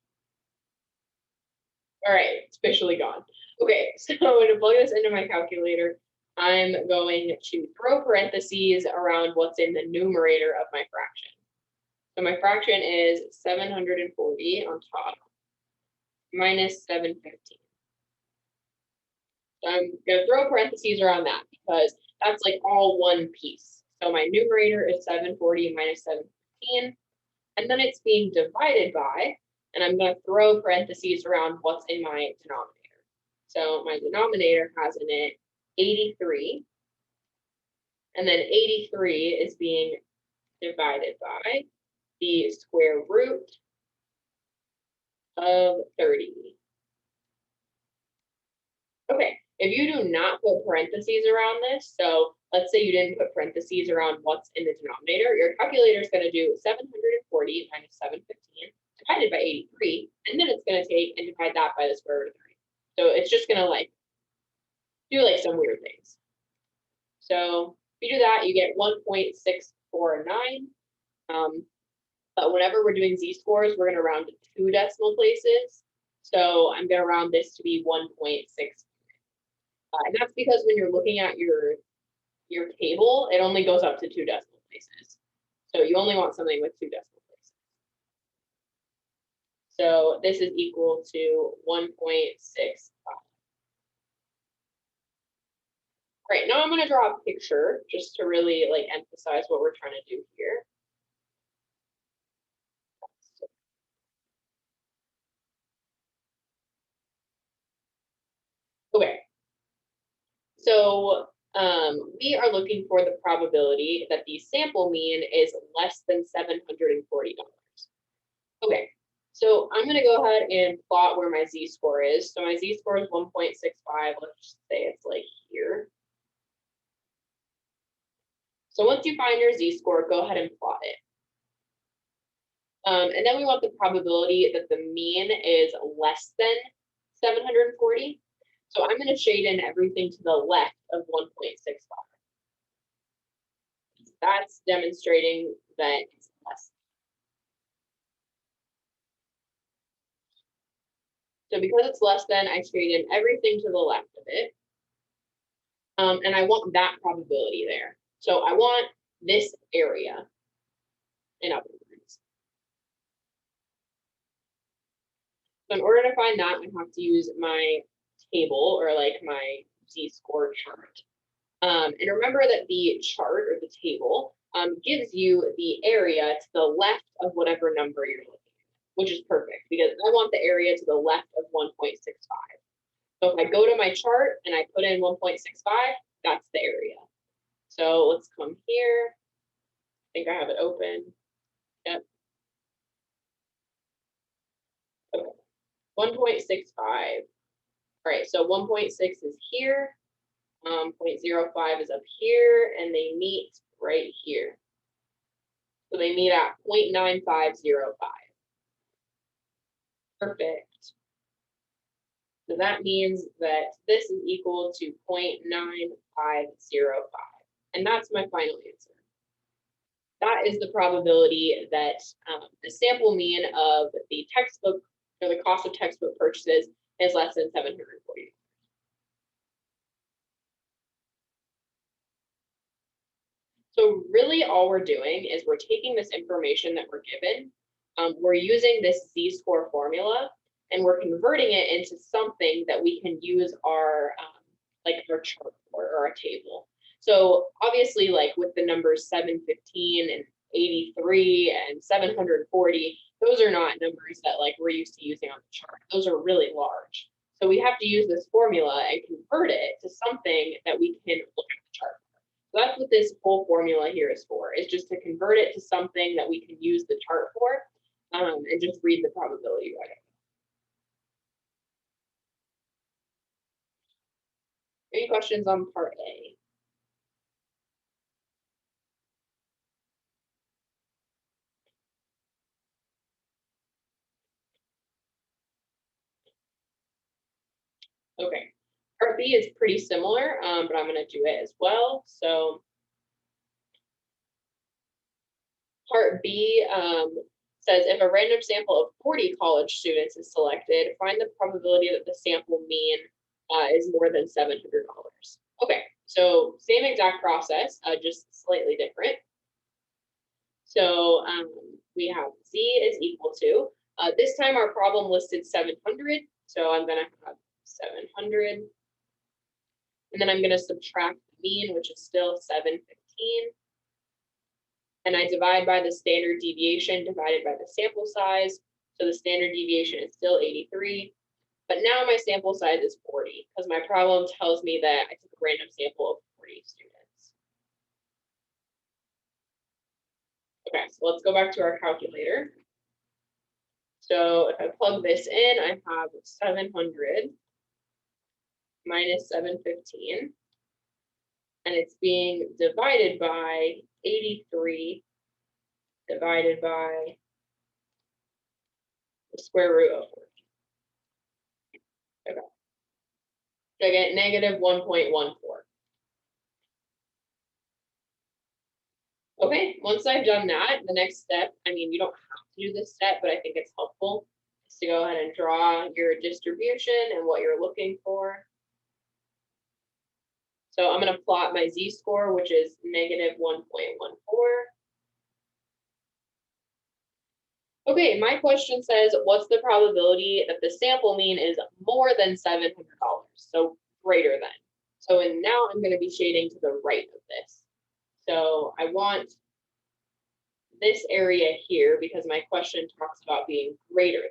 [SPEAKER 1] All right, it's officially gone. Okay, so to plug this into my calculator, I'm going to throw parentheses around what's in the numerator of my fraction. So my fraction is 740 on top minus 715. So I'm going to throw parentheses around that because that's like all one piece. So my numerator is 740 minus 715, and then it's being divided by, and I'm going to throw parentheses around what's in my denominator. So my denominator has in it 83, and then 83 is being divided by the square root of 30. Okay, if you do not put parentheses around this, so let's say you didn't put parentheses around what's in the denominator, your calculator is going to do 740 minus 715 divided by 83, and then it's going to take and divide that by the square root of 30. So it's just going to like do like some weird things. So if you do that, you get 1.649. But whenever we're doing z-scores, we're going to round to 2 decimal places. So I'm going to round this to be 1.6. And that's because when you're looking at your table, it only goes up to 2 decimal places. So you only want something with 2 decimal places. So this is equal to 1.65. Right, now I'm going to draw a picture just to really like emphasize what we're trying to do here. Okay, so we are looking for the probability that the sample mean is less than $740. Okay, so I'm going to go ahead and plot where my z-score is. So my z-score is 1.65. Let's just say it's like here. So once you find your z-score, go ahead and plot it. And then we want the probability that the mean is less than 740. So I'm going to shade in everything to the left of 1.65. That's demonstrating that it's less. So because it's less than, I trade in everything to the left of it. And I want that probability there. So I want this area, in other words. So in order to find that, I have to use my table or like my z-score chart. And remember that the chart or the table gives you the area to the left of whatever number you're looking at, which is perfect because I want the area to the left of 1.65. So if I go to my chart and I put in 1.65, that's the area. So let's come here. I think I have it open. Yep. Okay. 1.65. All right, so 1.6 is here. 0.05 is up here, and they meet right here. So they meet at 0.9505. Perfect. So that means that this is equal to 0.9505. And that's my final answer. That is the probability that the sample mean of the textbook or the cost of textbook purchases is less than $740. So really all we're doing is we're taking this information that we're given, we're using this z-score formula, and we're converting it into something that we can use our like our chart for or our table. So obviously, like with the numbers 715 and 83 and 740, those are not numbers that like we're used to using on the chart. Those are really large. So we have to use this formula and convert it to something that we can look at the chart. So that's what this whole formula here is for, is just to convert it to something that we can use the chart for and just read the probability right. Any questions on part A? Okay, part B is pretty similar, but I'm going to do it as well. So part B says if a random sample of 40 college students is selected, find the probability that the sample mean is more than $700. Okay, so same exact process, just slightly different. So we have Z is equal to, this time our problem listed 700. So I'm going to have 700. And then I'm going to subtract the mean, which is still 715. And I divide by the standard deviation divided by the sample size. So the standard deviation is still 83. But now my sample size is 40 because my problem tells me that I took a random sample of 40 students. Okay, so let's go back to our calculator. So if I plug this in, I have 700 minus 715. And it's being divided by 83 divided by the square root of 40. Okay. So I get negative 1.14. Okay, once I've done that, the next step, I mean, you don't have to do this step, but I think it's helpful, is to go ahead and draw your distribution and what you're looking for. So I'm going to plot my z-score, which is negative 1.14. Okay, my question says, what's the probability that the sample mean is more than $700? So greater than. So and now I'm going to be shading to the right of this. So I want this area here because my question talks about being greater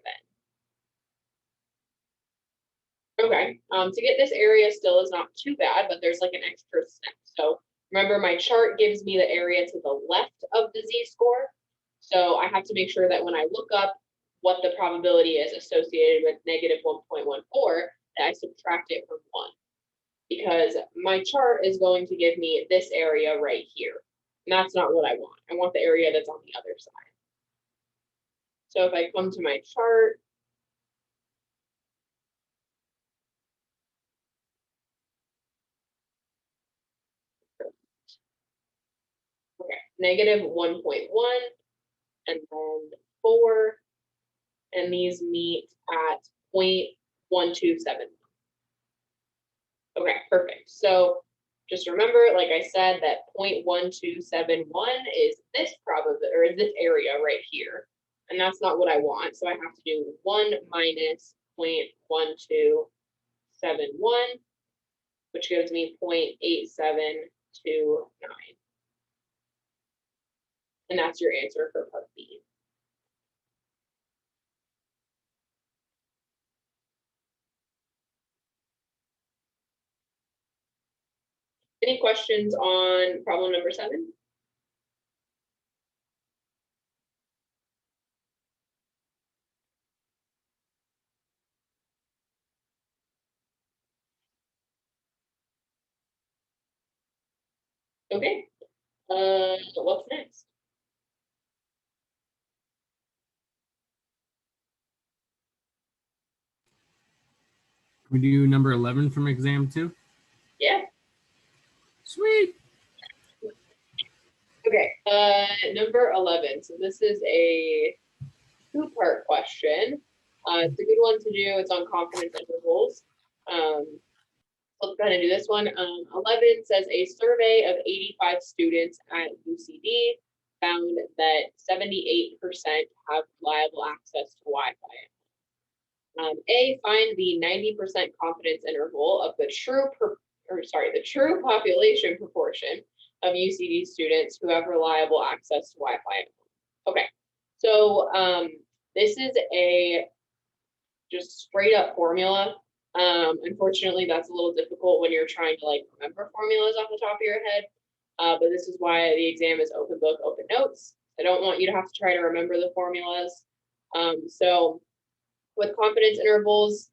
[SPEAKER 1] than. Okay, to get this area still is not too bad, but there's like an extra step. So remember, my chart gives me the area to the left of the z-score. So I have to make sure that when I look up what the probability is associated with negative 1.14, that I subtract it from 1. Because my chart is going to give me this area right here. And that's not what I want. I want the area that's on the other side. So if I come to my chart, okay, negative 1.1 and then 4, and these meet at 0.9505. 0.1271. Okay, perfect. So just remember, like I said, that 0.1271 is this probability, or is this area right here. And that's not what I want. So I have to do 1 minus 0.1271, which gives me 0.8729. And that's your answer for part B. Any questions on problem number 7? Okay, what's next?
[SPEAKER 2] We do number 11 from exam 2.
[SPEAKER 1] Yeah.
[SPEAKER 2] Sweet.
[SPEAKER 1] Okay, number 11. So this is a 2-part question. It's a good one to do. It's on confidence intervals. Let's go ahead and do this one. 11 says a survey of 85 students at UCD found that 78% have reliable access to Wi-Fi. A, find the 90% confidence interval of the true population proportion of UCD students who have reliable access to Wi-Fi. Okay, so this is a just straight up formula. Unfortunately, that's a little difficult when you're trying to like remember formulas off the top of your head. But this is why the exam is open book, open notes. I don't want you to have to try to remember the formulas. So with confidence intervals,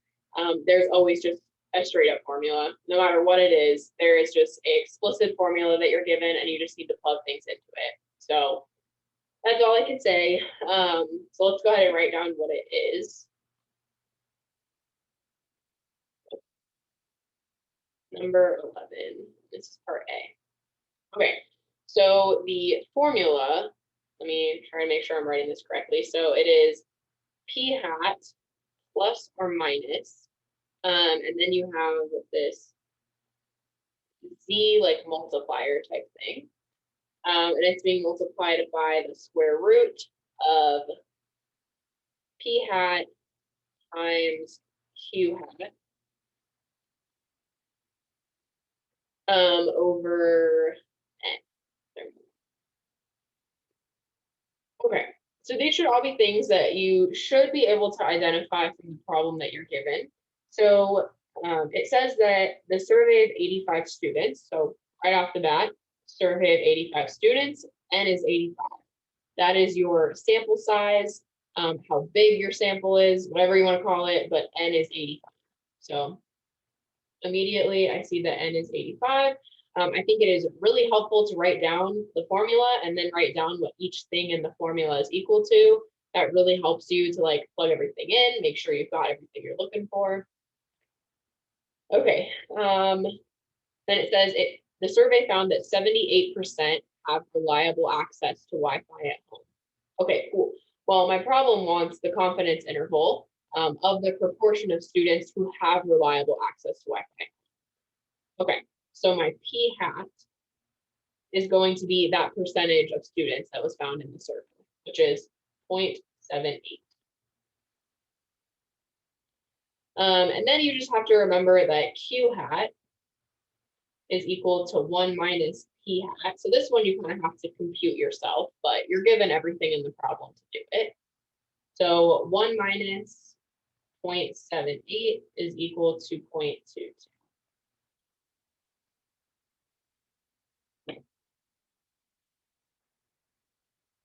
[SPEAKER 1] there's always just a straight up formula. No matter what it is, there is just an explicit formula that you're given and you just need to plug things into it. So that's all I can say. So let's go ahead and write down what it is. Number 11, this is part A. Okay, so the formula, let me try to make sure I'm writing this correctly. So it is p hat plus or minus, and then you have this z like multiplier type thing. And it's being multiplied by the square root of p hat times q hat over n. Okay, so these should all be things that you should be able to identify from the problem that you're given. So it says that the survey of 85 students, so right off the bat, survey of 85 students, n is 85. That is your sample size, how big your sample is, whatever you want to call it, but n is 85. So immediately I see that n is 85. I think it is really helpful to write down the formula and then write down what each thing in the formula is equal to. That really helps you to like plug everything in, make sure you've got everything you're looking for. Okay, then it says the survey found that 78% have reliable access to Wi-Fi at home. Okay, cool. Well, my problem wants the confidence interval of the proportion of students who have reliable access to Wi-Fi. Okay, so my p hat is going to be that percentage of students that was found in the survey, which is 0.78. And then you just have to remember that q hat is equal to 1 minus p hat. So this one you kind of have to compute yourself, but you're given everything in the problem to do it. So 1 minus 0.78 is equal to 0.22.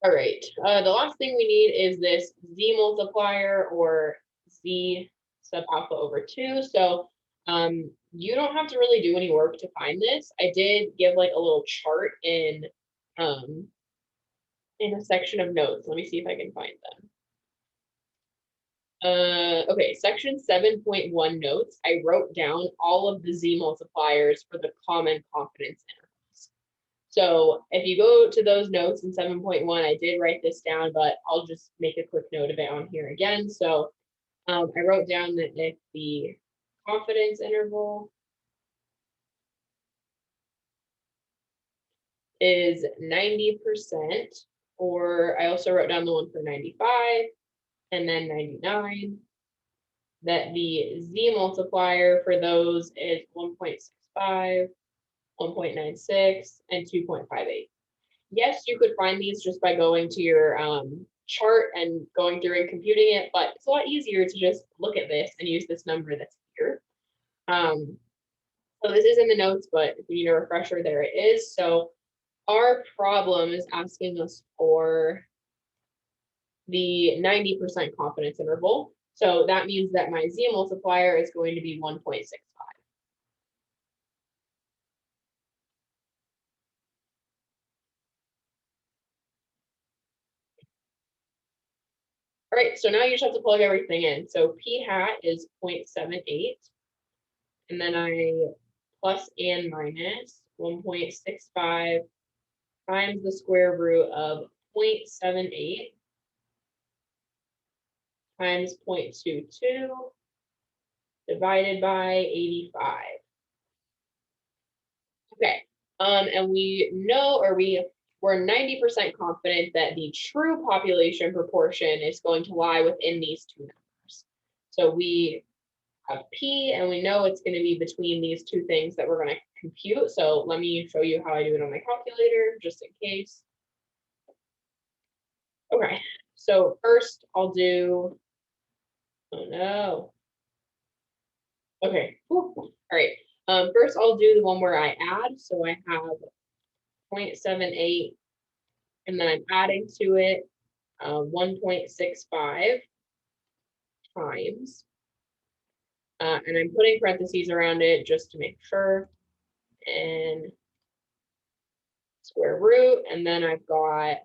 [SPEAKER 1] All right, the last thing we need is this z multiplier or z sub alpha over 2. So you don't have to really do any work to find this. I did give like a little chart in a section of notes. Let me see if I can find them. Okay, section 7.1 notes, I wrote down all of the z multipliers for the common confidence intervals. So if you go to those notes in 7.1, I did write this down, but I'll just make a quick note of it on here again. So I wrote down that if the confidence interval is 90%, or I also wrote down the one for 95 and then 99, that the Z multiplier for those is 1.65, 1.96, and 2.58. Yes, you could find these just by going to your chart and going through and computing it, but it's a lot easier to just look at this and use this number that's here. So this is in the notes, but if you need a refresher, there it is. So our problem is asking us for the 90% confidence interval. So that means that my Z multiplier is going to be 1.65. All right, so now you just have to plug everything in. So P hat is 0.78, and then I plus and minus 1.65 times the square root of 0.78 times 0.22 divided by 85. Okay, and we know, or we're 90% confident that the true population proportion is going to lie within these two numbers. So we have P, and we know it's going to be between these two things that we're going to compute. So let me show you how I do it on my calculator, just in case. Okay, so first I'll do, oh no. Okay, all right. First I'll do the one where I add. So I have 0.78, and then I'm adding to it 1.65 times, and I'm putting parentheses around it just to make sure, and square root, and then I've got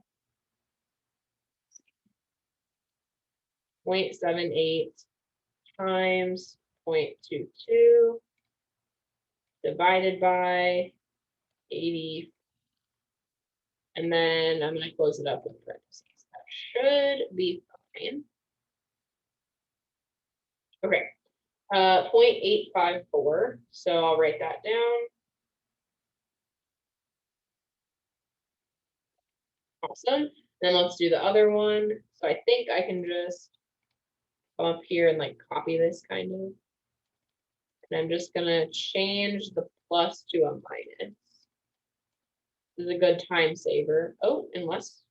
[SPEAKER 1] 0.78 times 0.22 divided by 80, and then I'm going to close it up with parentheses. That should be fine. Okay, 0.854, so I'll write that down. Awesome. Then let's do the other one. So I think I can just come up here and like copy this kind of. And I'm just gonna change the plus to a minus. This is a good time saver. Oh, unless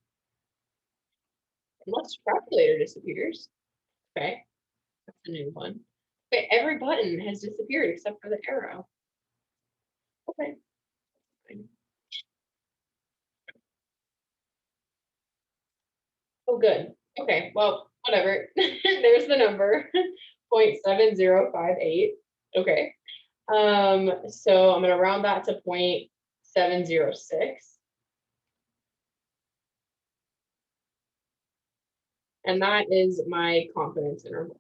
[SPEAKER 1] calculator disappears. Okay, that's a new one. Okay, every button has disappeared except for the arrow. Okay. Oh, good. Okay, well, whatever. There's the number, 0.7058. Okay. So I'm gonna round that to 0.706. And that is my confidence interval.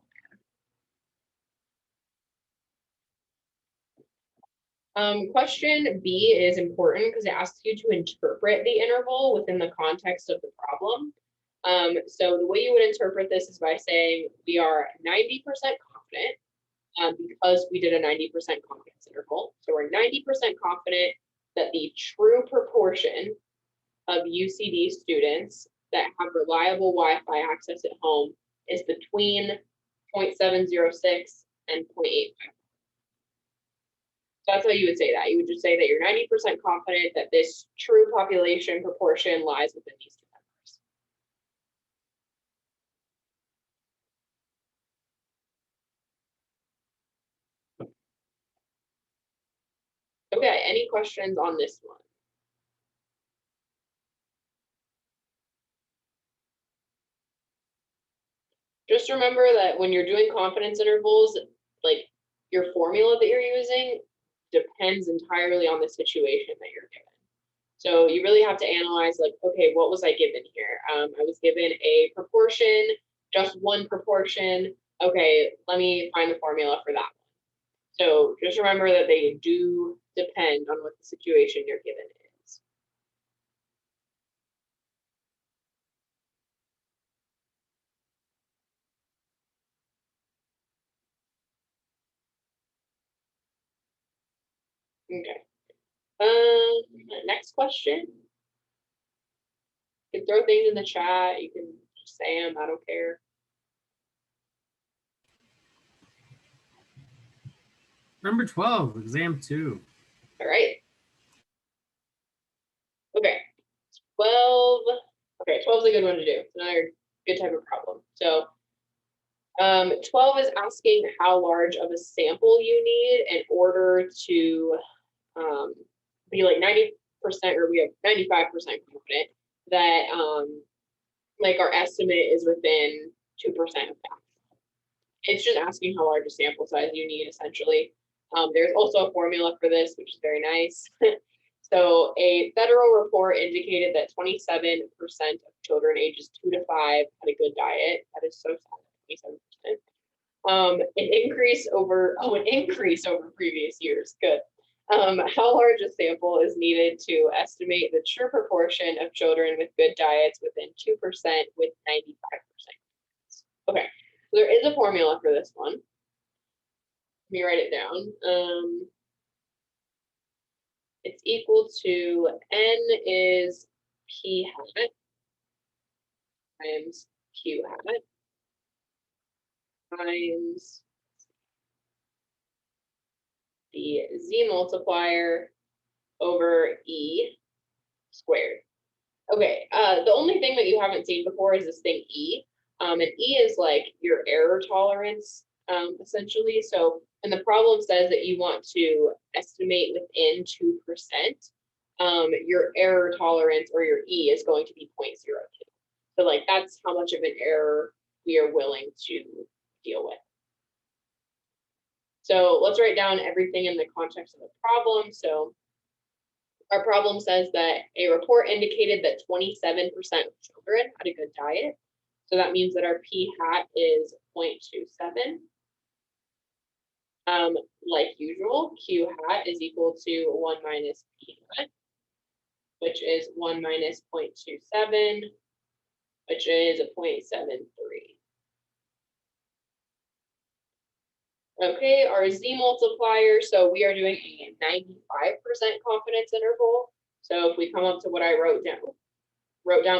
[SPEAKER 1] Question B is important because it asks you to interpret the interval within the context of the problem. So the way you would interpret this is by saying we are 90% confident because we did a 90% confidence interval. So we're 90% confident that the true proportion of UCD students that have reliable Wi-Fi access at home is between 0.706 and 0.85. So that's how you would say that. You would just say that you're 90% confident that this true population proportion lies within these two numbers. Okay, any questions on this one? Just remember that when you're doing confidence intervals, like your formula that you're using depends entirely on the situation that you're given. So you really have to analyze like, okay, what was I given here? I was given a proportion, just one proportion. Okay, let me find the formula for that one. So just remember that they do depend on what the situation you're given is. Okay. Next question. You can throw things in the chat. You can just say them. I don't care.
[SPEAKER 2] Number 12, exam 2.
[SPEAKER 1] All right. Okay. 12. Okay, 12 is a good one to do. It's another good type of problem. So 12 is asking how large of a sample you need in order to be like 90%, or we have 95% confident that like our estimate is within 2% of that. It's just asking how large a sample size you need, essentially. There's also a formula for this, which is very nice. So a federal report indicated that 27% of children ages 2 to 5 had a good diet. That is so sad, 27%. An increase over previous years. Good. How large a sample is needed to estimate the true proportion of children with good diets within 2% with 95%? Okay, so there is a formula for this one. Let me write it down. It's equal to N is P hat times Q hat times the Z multiplier over E squared. Okay, the only thing that you haven't seen before is this thing E. And E is like your error tolerance, essentially. So, and the problem says that you want to estimate within 2%, your error tolerance, or your E, is going to be 0.02. So like that's how much of an error we are willing to deal with. So let's write down everything in the context of the problem. So our problem says that a report indicated that 27% of children had a good diet. So that means that our P hat is 0.27. Like usual, Q hat is equal to 1 minus P hat, which is 1 minus 0.27, which is a 0.73. Okay, our Z multiplier, so we are doing a 95% confidence interval. So if we come up to what I wrote down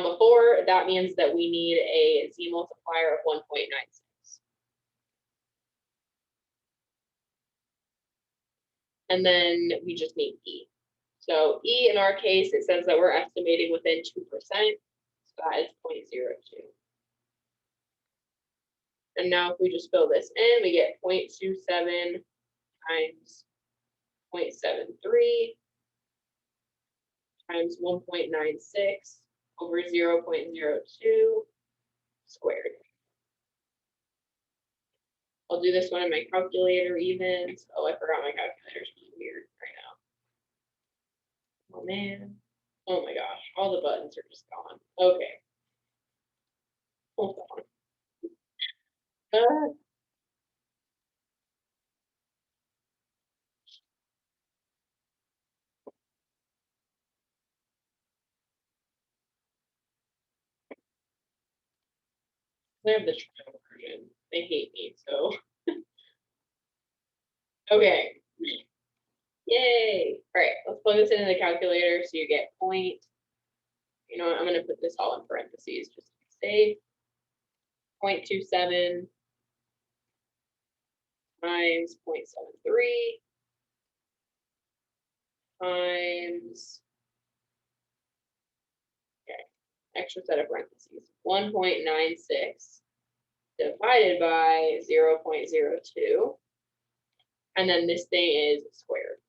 [SPEAKER 1] before, that means that we need a Z multiplier of 1.96. And then we just need E. So E, in our case, it says that we're estimating within 2%, so that is 0.02. And now if we just fill this in, we get 0.27 times 0.73 times 1.96 over 0.02 squared. I'll do this one in my calculator even. Oh, I forgot my calculator's being weird right now. Oh man. Oh my gosh, all the buttons are just gone. Okay. Hold on. I have the trial version. They hate me, so. Okay. Yay. All right, let's plug this into the calculator so you get point. You know what, I'm going to put this all in parentheses just to be safe. 0.27 times 0.73 times, okay, extra set of parentheses, 1.96 divided by 0.02. And then this thing is squared.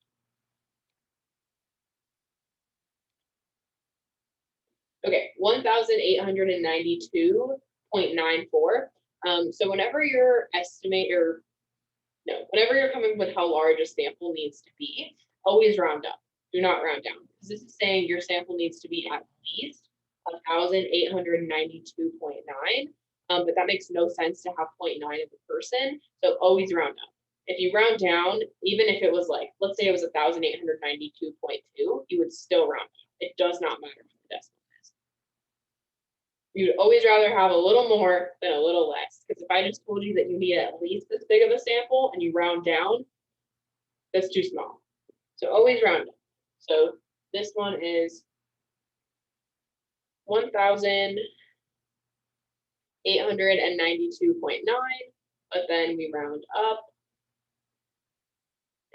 [SPEAKER 1] Okay, 1,892.94. So whenever you're whenever you're coming with how large a sample needs to be, always round up. Do not round down, because this is saying your sample needs to be at least 1,892.9. But that makes no sense to have 0.9 of a person. So always round up. If you round down, even if it was like, let's say it was 1,892.2, you would still round up. It does not matter what the decimal is. You'd always rather have a little more than a little less. Because if I just told you that you need at least this big of a sample and you round down, that's too small. So always round up. So this one is 1,892.9, but then we round up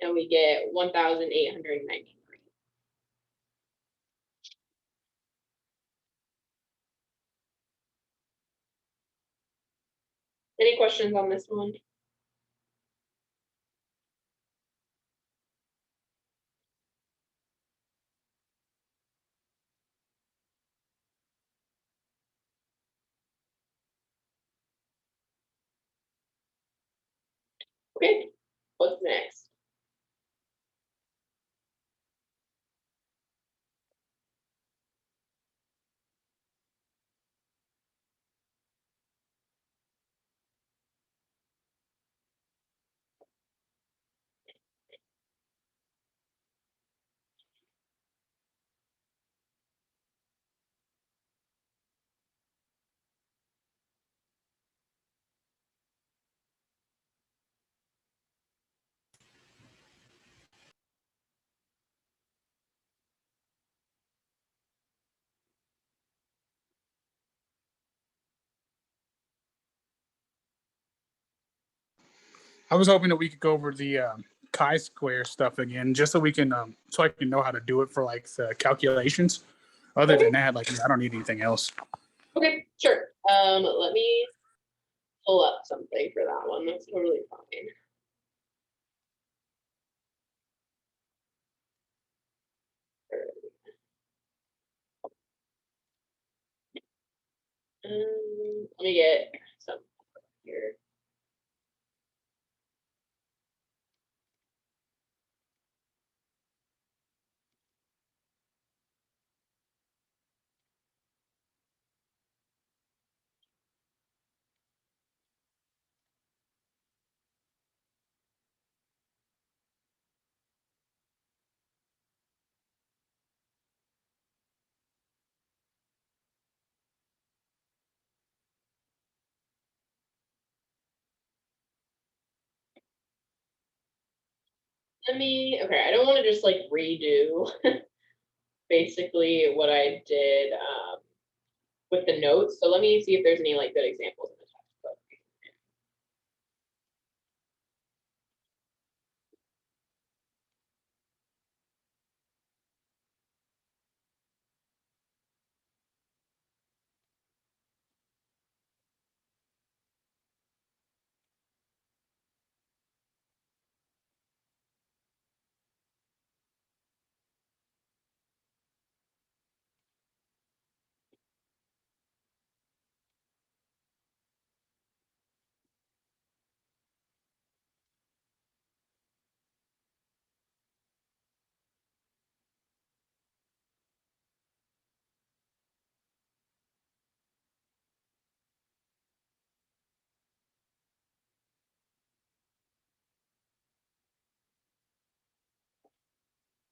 [SPEAKER 1] and we get 1,893. Any questions on this one? Okay, what's next?
[SPEAKER 3] I was hoping that we could go over the chi-square stuff again, just so we can, so I can know how to do it for like the calculations. Other
[SPEAKER 1] Okay.
[SPEAKER 3] than that, like I don't need anything else.
[SPEAKER 1] Okay, sure. Let me pull up something for that one. That's totally fine. Let me get some here. Okay, I don't want to just like redo basically what I did with the notes. So let me see if there's any like good examples in the textbook.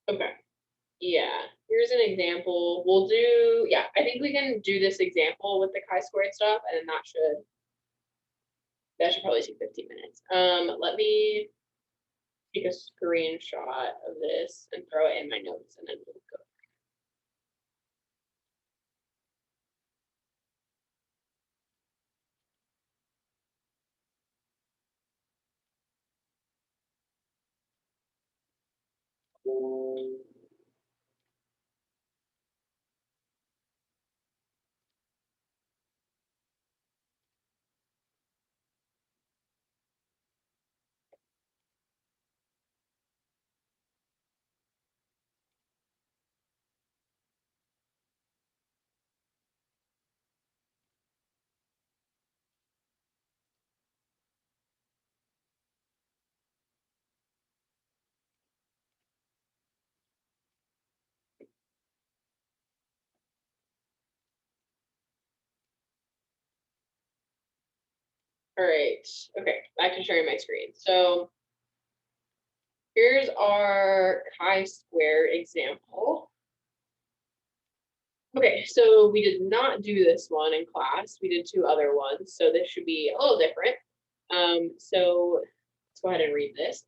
[SPEAKER 1] Okay. Yeah, here's an example. We'll do, yeah, I think we can do this example with the chi-squared stuff, and then that should probably take 15 minutes. Let me take a screenshot of this and throw it in my notes, and then we'll go. All right, okay, back to sharing my screen. So here's our chi-square example. Okay, so we did not do this one in class. We did two other ones, so this should be a little different. So let's go ahead and read this.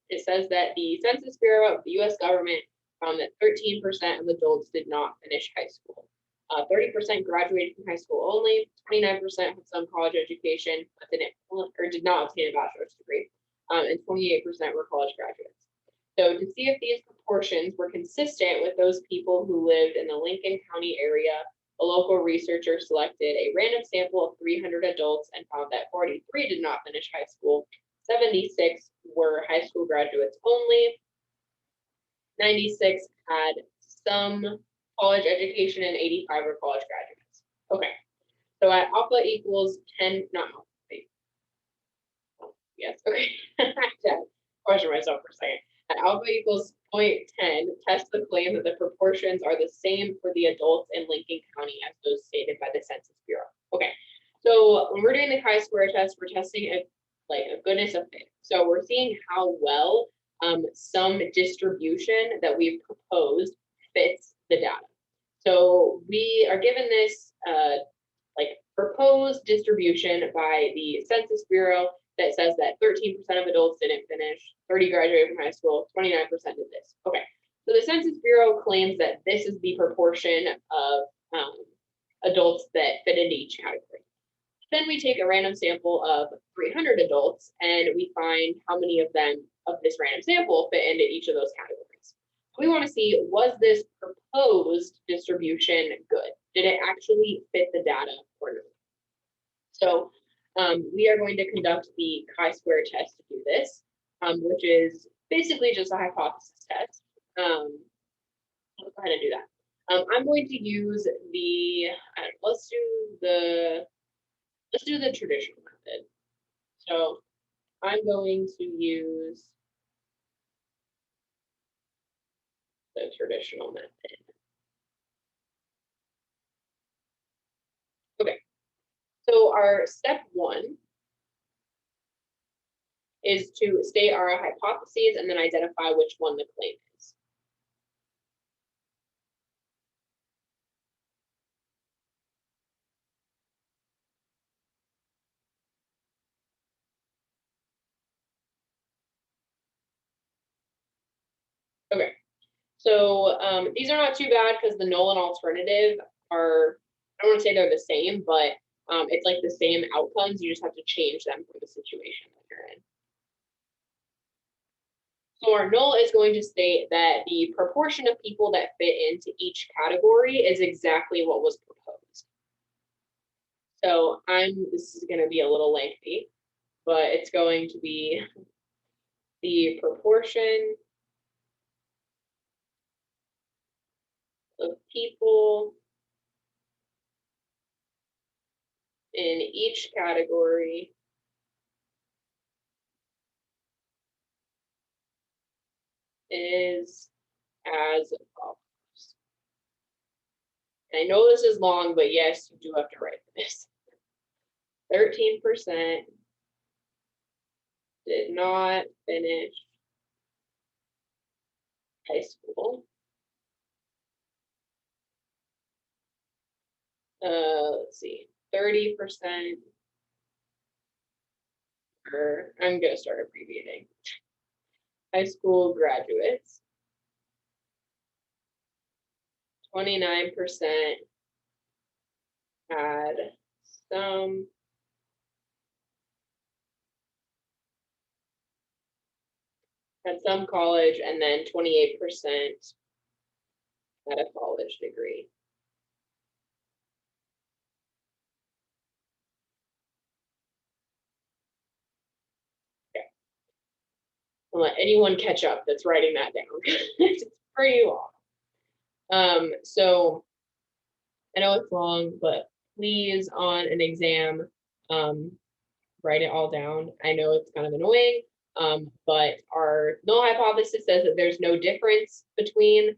[SPEAKER 1] it says that the Census Bureau of the US government found that 13% of adults did not finish high school. 30% graduated from high school only, 29% had some college education, but did not obtain a bachelor's degree, and 28% were college graduates. So to see if these proportions were consistent with those people who lived in the Lincoln County area, a local researcher selected a random sample of 300 adults and found that 43 did not finish high school, 76 were high school graduates only, 96 had some college education, and 85 were college graduates. Okay, so at alpha equals 10, not alpha, wait. Oh, yes, okay. I have to question myself for a second. At alpha equals 0.10, test the claim that the proportions are the same for the adults in Lincoln County as those stated by the Census Bureau. Okay, so when we're doing the chi-square test, we're testing a goodness of fit. So we're seeing how well some distribution that we've proposed fits the data. So we are given this proposed distribution by the Census Bureau that says that 13% of adults didn't finish, 30 graduated from high school, 29% did this. Okay, so the Census Bureau claims that this is the proportion of adults that fit into each category. Then we take a random sample of 300 adults and we find how many of them of this random sample fit into each of those categories. We want to see, was this proposed distribution good? Did it actually fit the data or not? So we are going to conduct the chi-square test to do this, which is basically just a hypothesis test. Let's go ahead and do that. I'm going to use the, let's do the traditional method. So I'm going to use the traditional method. Okay, so our step one is to state our hypotheses and then identify which one the claim is. Okay, so these are not too bad because the null and alternative are, I don't want to say they're the same, but it's like the same outcomes. You just have to change them for the situation that you're in. So our null is going to state that the proportion of people that fit into each category is exactly what was proposed. So this is going to be a little lengthy, but it's going to be the proportion of people in each category is as follows. And I know this is long, but yes, you do have to write this. 13% did not finish high school. Let's see, 30%, or I'm gonna start abbreviating. High school graduates. 29% had some college, and then 28% had a college degree. Okay. I'll let anyone catch up that's writing that down. It's pretty long. So I know it's long, but please on an exam, write it all down. I know it's kind of annoying, but our null hypothesis says that there's no difference between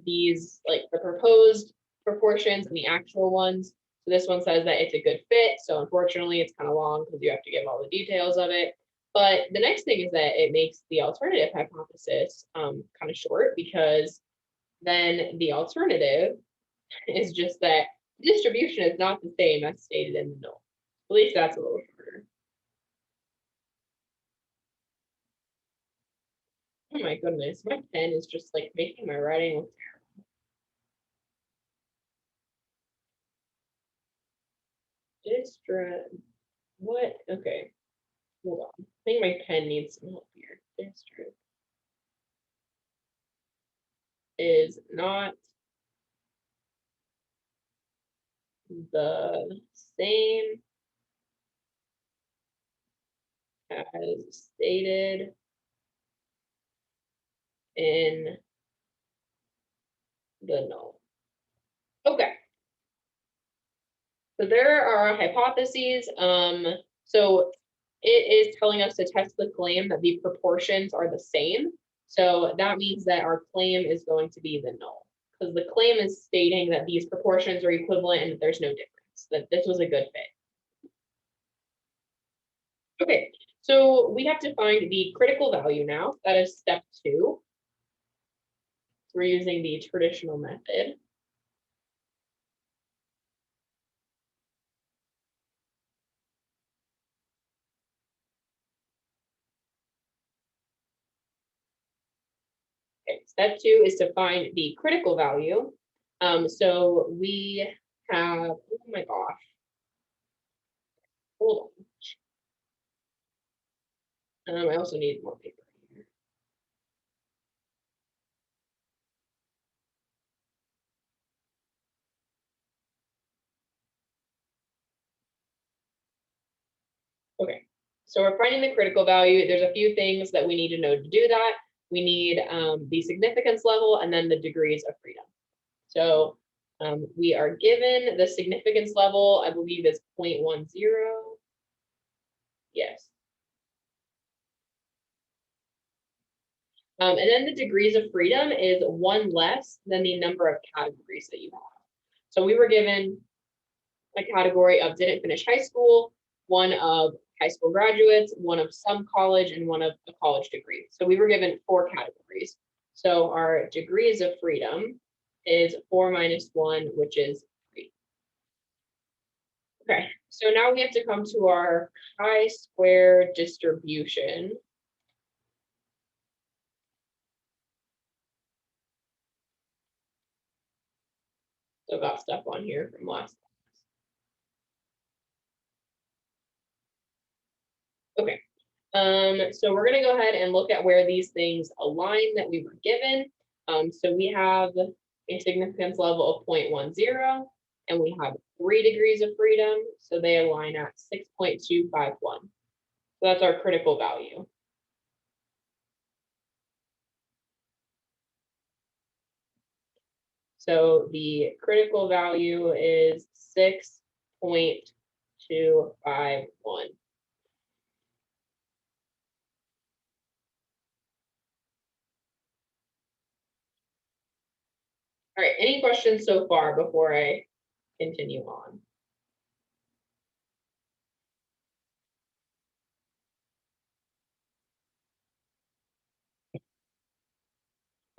[SPEAKER 1] these, like the proposed proportions and the actual ones. So this one says that it's a good fit. So unfortunately, it's kind of long because you have to give all the details of it. But the next thing is that it makes the alternative hypothesis kind of short, because then the alternative is just that distribution is not the same as stated in the null. At least that's a little shorter. Oh my goodness, my pen is just like making my writing look terrible. What? Okay, hold on. I think my pen needs some help here. District is not the same as stated in the null. Okay. So there are hypotheses. So it is telling us to test the claim that the proportions are the same. So that means that our claim is going to be the null, because the claim is stating that these proportions are equivalent and that there's no difference, that this was a good fit. Okay, so we have to find the critical value now. That is step 2. We're using the traditional method. Okay, step 2 is to find the critical value. So we have, oh my gosh, hold on. I also need more paper here. Okay, so we're finding the critical value. There's a few things that we need to know to do that. We need the significance level and then the degrees of freedom. So we are given the significance level, I believe is 0.10. Yes. And then the degrees of freedom is 1 less than the number of categories that you have. So we were given a category of didn't finish high school, one of high school graduates, one of some college, and one of a college degree. So we were given 4 categories. So our degrees of freedom is 4 minus 1, which is 3. Okay, so now we have to come to our chi-square distribution. So got stuff on here from last class. Okay, so we're gonna go ahead and look at where these things align that we were given. So we have a significance level of 0.10, and we have 3 degrees of freedom, so they align at 6.251. So that's our critical value. So the critical value is 6.251. All right, any questions so far before I continue on?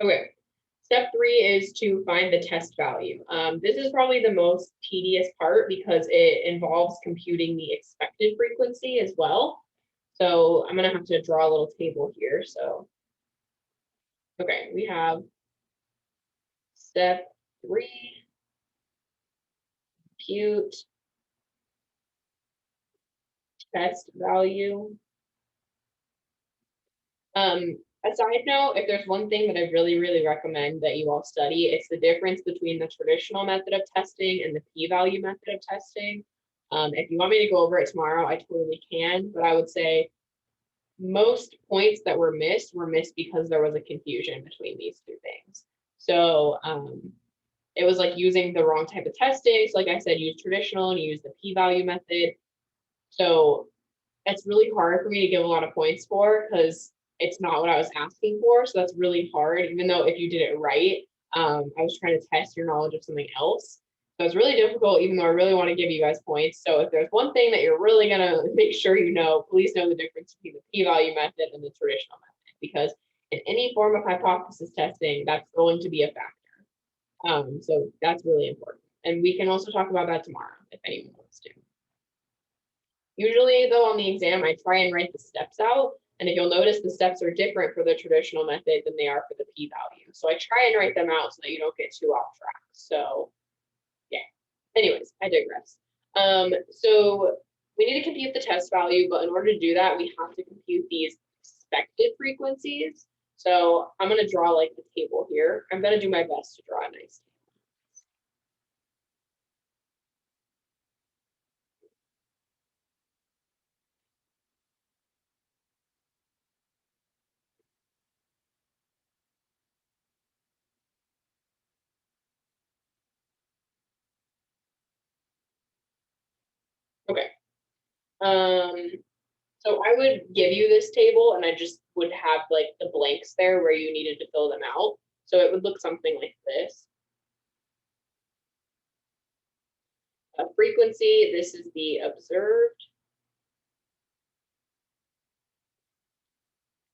[SPEAKER 1] Okay, step 3 is to find the test value. This is probably the most tedious part because it involves computing the expected frequency as well. So I'm gonna have to draw a little table here. So, okay, we have step 3, compute test value. A side note, if there's one thing that I really, really recommend that you all study, it's the difference between the traditional method of testing and the p-value method of testing. If you want me to go over it tomorrow, I totally can, but I would say most points that were missed because there was a confusion between these 2 things. So it was like using the wrong type of testing. So like I said, use traditional and use the p-value method. So it's really hard for me to give a lot of points for because it's not what I was asking for. So that's really hard, even though if you did it right, I was trying to test your knowledge of something else. So it's really difficult, even though I really want to give you guys points. So if there's one thing that you're really going to make sure you know, please know the difference between the p-value method and the traditional method, because in any form of hypothesis testing, that's going to be a factor. So that's really important. And we can also talk about that tomorrow if anyone wants to. Usually though on the exam, I try and write the steps out And if you'll notice, the steps are different for the traditional method than they are for the p-value. So I try and write them out so that you don't get too off track. So yeah, anyways, I digress. So we need to compute the test value, but in order to do that, we have to compute these expected frequencies. So I'm going to draw like the table here. I'm going to do my best to draw a nice table. Okay. So I would give you this table and I just would have like the blanks there where you needed to fill them out. So it would look something like this. Frequency, this is the observed.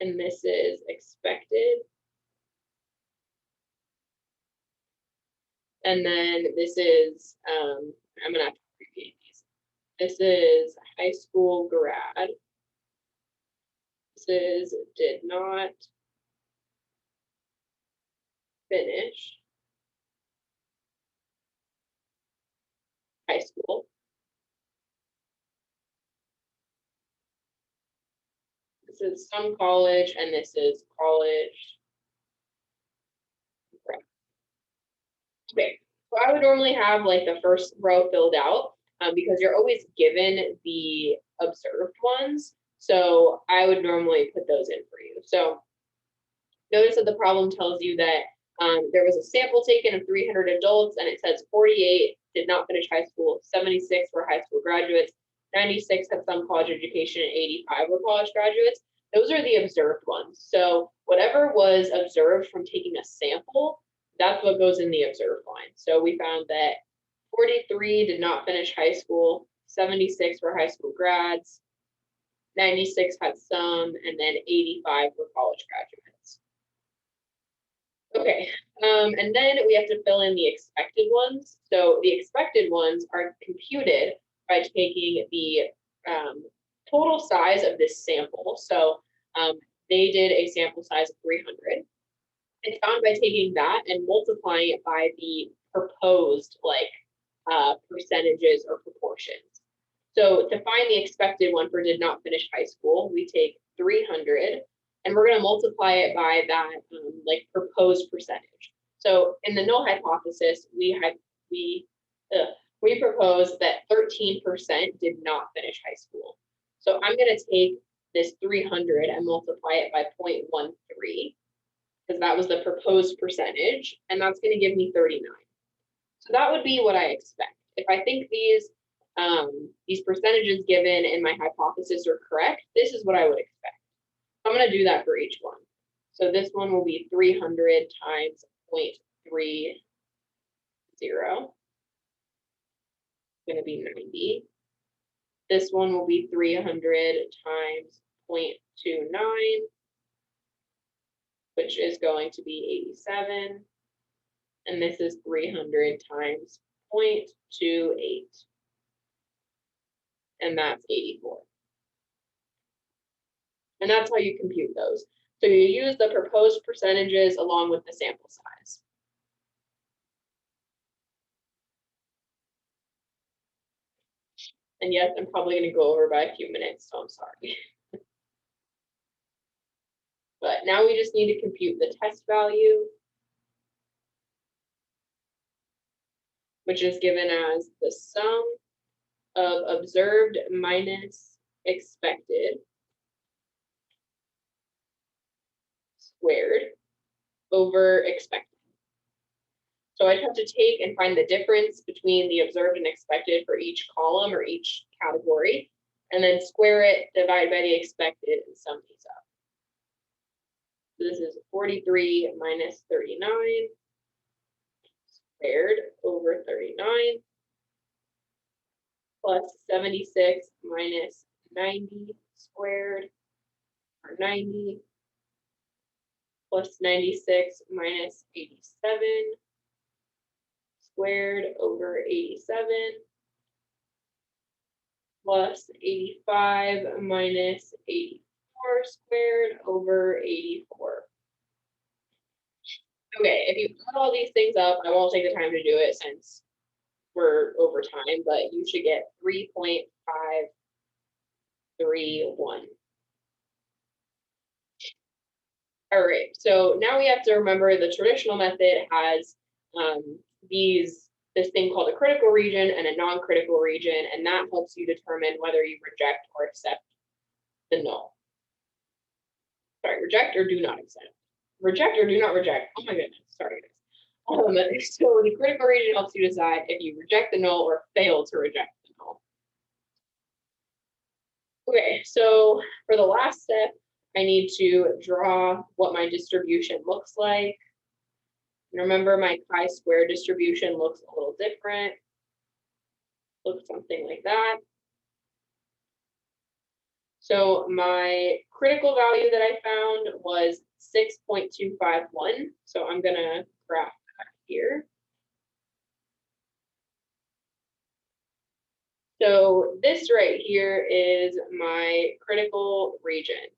[SPEAKER 1] And this is expected. And then this is, I'm gonna have to abbreviate these. This is high school grad. This is did not finish high school. This is some college, and this is college grad. Okay, so I would normally have like the first row filled out because you're always given the observed ones. So I would normally put those in for you. So notice that the problem tells you that there was a sample taken of 300 adults and it says 48 did not finish high school, 76 were high school graduates, 96 had some college education, and 85 were college graduates. Those are the observed ones. So whatever was observed from taking a sample, that's what goes in the observed line. So we found that 43 did not finish high school, 76 were high school grads, 96 had some, and then 85 were college graduates. Okay, and then we have to fill in the expected ones. So the expected ones are computed by taking the total size of this sample. So they did a sample size of 300. It's found by taking that and multiplying it by the proposed percentages or proportions. So to find the expected one for did not finish high school, we take 300 and we're going to multiply it by that proposed percentage. So in the null hypothesis, we proposed that 13% did not finish high school. So I'm going to take this 300 and multiply it by 0.13 because that was the proposed percentage, and that's going to give me 39. So that would be what I expect. If I think these percentages given in my hypothesis are correct, this is what I would expect. I'm going to do that for each one. So this one will be 300 times 0.30. It's going to be 90. This one will be 300 times 0.29, which is going to be 87. And this is 300 times 0.28. And that's 84. And that's how you compute those. So you use the proposed percentages along with the sample size. And yes, I'm probably going to go over by a few minutes, so I'm sorry. But now we just need to compute the test value, which is given as the sum of observed minus expected squared over expected. So I have to take and find the difference between the observed and expected for each column or each category, and then square it, divide by the expected, and sum these up. So this is 43 minus 39 squared over 39 plus 76 minus 90 squared, or 90, plus 96 minus 87 squared over 87 plus 85 minus 84 squared over 84. Okay, if you add all these things up, I won't take the time to do it since we're over time, but you should get 3.531. All right, so now we have to remember the traditional method has this thing called a critical region and a non-critical region, and that helps you determine whether you reject or accept the null. Sorry, reject or do not accept. Reject or do not reject. Oh my goodness, sorry guys. So the critical region helps you decide if you reject the null or fail to reject the null. Okay, so for the last step, I need to draw what my distribution looks like. And remember, my chi-square distribution looks a little different. Looks something like that. So my critical value that I found was 6.251. So I'm gonna graph that here. So this right here is my critical region.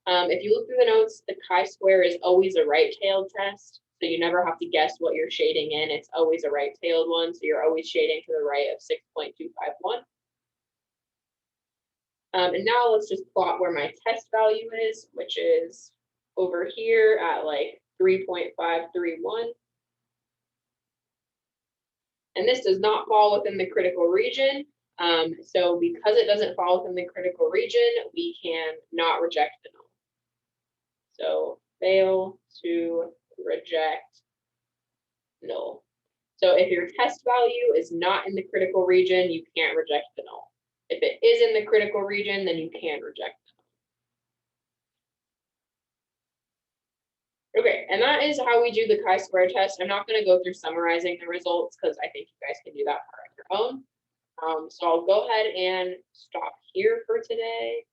[SPEAKER 1] If you look through the notes, the chi-square is always a right-tailed test. So you never have to guess what you're shading in. It's always a right-tailed one. So you're always shading to the right of 6.251. And now let's just plot where my test value is, which is over here at like 3.531. And this does not fall within the critical region. So because it doesn't fall within the critical region, we can not reject the null. So fail to reject null. So if your test value is not in the critical region, you can't reject the null. If it is in the critical region, then you can reject the null. Okay, and that is how we do the chi-square test. I'm not going to go through summarizing the results because I think you guys can do that part on your own. So I'll go ahead and stop here for today.